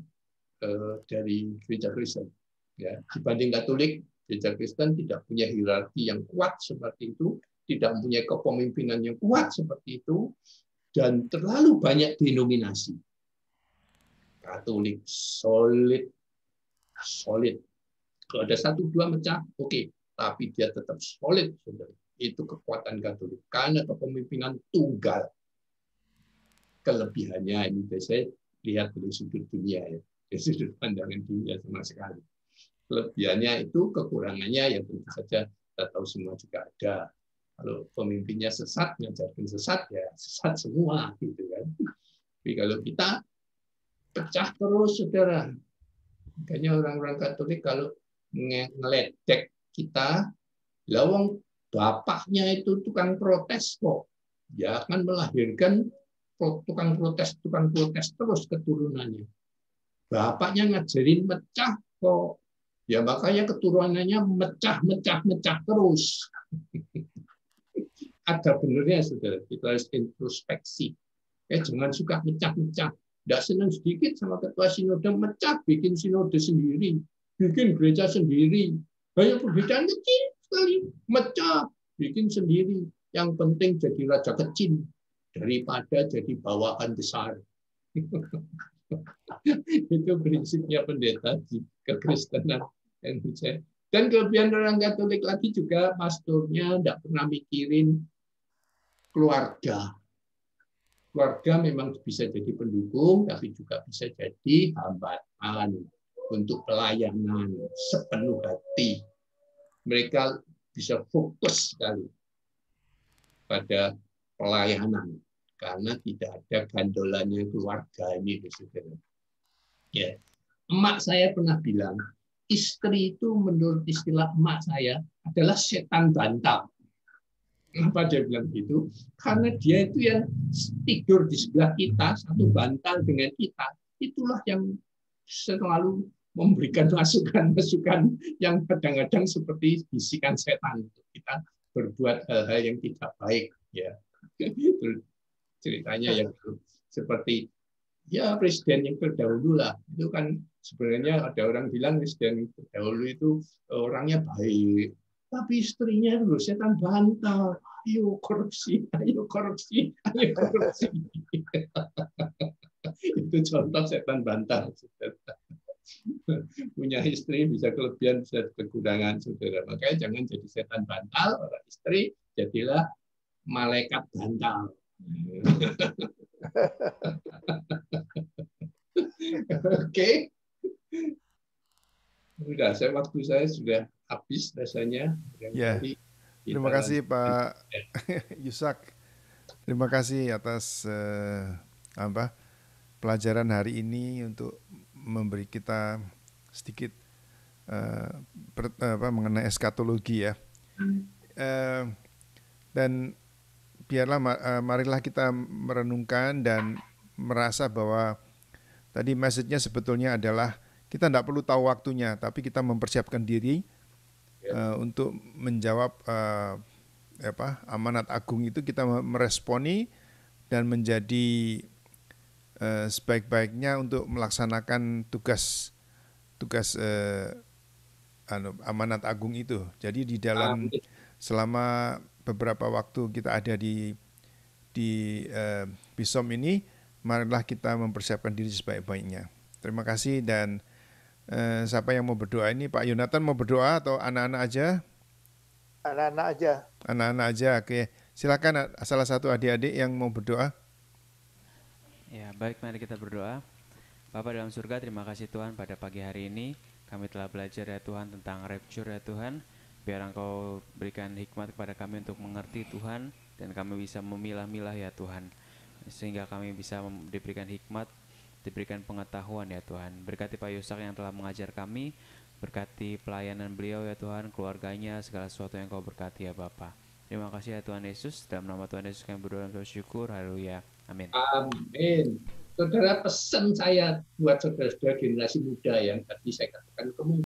dari gereja Kristen. Ya, dibanding Katolik, gereja Kristen tidak punya hierarki yang kuat seperti itu, tidak punya kepemimpinan yang kuat seperti itu, dan terlalu banyak denominasi. Katolik solid. Kalau ada 1-2 mecah, oke, tapi dia tetap solid, saudara. Itu kekuatan Katolik karena kepemimpinan tunggal. Kelebihannya ini saya lihat dari sudut dunia ya. Sudut pandangan dunia sama sekali. Kelebihannya itu, kekurangannya yang tentu saja kita tahu semua juga ada. Kalau pemimpinnya sesat, ngajarkan sesat, ya sesat semua, gitu kan. Tapi kalau kita pecah terus, saudara. Makanya orang-orang Katolik kalau ngeledek kita, lawang bapaknya itu tukang protes kok. Dia akan melahirkan tukang protes terus keturunannya. Bapaknya ngajarin mecah kok. Ya makanya keturunannya mecah terus. Ada benernya, saudara. Kita harus introspeksi. Jangan suka mecah-mecah. Tidak senang sedikit sama ketua sinode mecah, bikin sinode sendiri, bikin gereja sendiri. Banyak perbedaan kecil sekali, mecah, bikin sendiri. Yang penting jadi raja kecil daripada jadi bawahan besar. Itu prinsipnya pendeta di kekristenan. Dan kelebihan orang Katolik lagi juga, pastornya tidak pernah mikirin keluarga. Keluarga memang bisa jadi pendukung, tapi juga bisa jadi hambatan untuk pelayanan sepenuh hati. Mereka bisa fokus sekali pada pelayanan karena tidak ada gandolannya keluarga ini, saudara. Ya, emak saya pernah bilang, istri itu menurut istilah emak saya adalah setan bantal. Kenapa dia bilang gitu? Karena dia itu yang tidur di sebelah kita, satu bantal dengan kita, itulah yang selalu memberikan masukan-masukan yang kadang-kadang seperti bisikan setan untuk kita berbuat hal-hal yang tidak baik. Ya, itu ceritanya yang seperti Ya, presiden yang terdahulu lah. Itu kan sebenarnya ada orang bilang presiden yang terdahulu itu orangnya baik. Tapi istrinya dulu setan bantal. Ayo korupsi, ayo korupsi, ayo korupsi. Itu contoh setan bantal. Punya istri bisa kelebihan, bisa kekurangan, saudara. Makanya jangan jadi setan bantal, orang istri, jadilah malaikat bantal. Oke. Waktu saya sudah habis rasanya. Ya, terima kasih Pak Yusak. Terima kasih atas pelajaran hari ini untuk memberi kita sedikit mengenai eskatologi ya. Dan biarlah marilah kita merenungkan dan merasa bahwa tadi message-nya sebetulnya adalah kita tidak perlu tahu waktunya, tapi kita mempersiapkan diri untuk menjawab amanat agung itu, kita meresponi dan menjadi sebaik-baiknya untuk melaksanakan tugas amanat agung itu. Jadi di dalam selama beberapa waktu kita ada di BISOM ini, marilah kita mempersiapkan diri sebaik-baiknya. Terima kasih. Dan siapa yang mau berdoa ini? Pak Yonatan mau berdoa atau anak-anak aja? Anak-anak aja. Anak-anak aja, oke. Silakan salah satu adik-adik yang mau berdoa. Ya, baik, mari kita berdoa. Bapa dalam surga, terima kasih Tuhan pada pagi hari ini. Kami telah belajar ya Tuhan tentang rapture ya Tuhan. Biar Engkau berikan hikmat kepada kami untuk mengerti Tuhan. Dan kami bisa memilah-milah ya Tuhan. Sehingga kami bisa diberikan hikmat, diberikan pengetahuan ya Tuhan. Berkati Pak Yusak yang telah mengajar kami. Berkati pelayanan beliau ya Tuhan, keluarganya, segala sesuatu yang Kau berkati ya Bapa. Terima kasih ya Tuhan Yesus. Dalam nama Tuhan Yesus kami berdoa dan bersyukur. Haleluya. Amin. Amin. Saudara, pesan saya buat saudara-saudara generasi muda yang tadi saya katakan,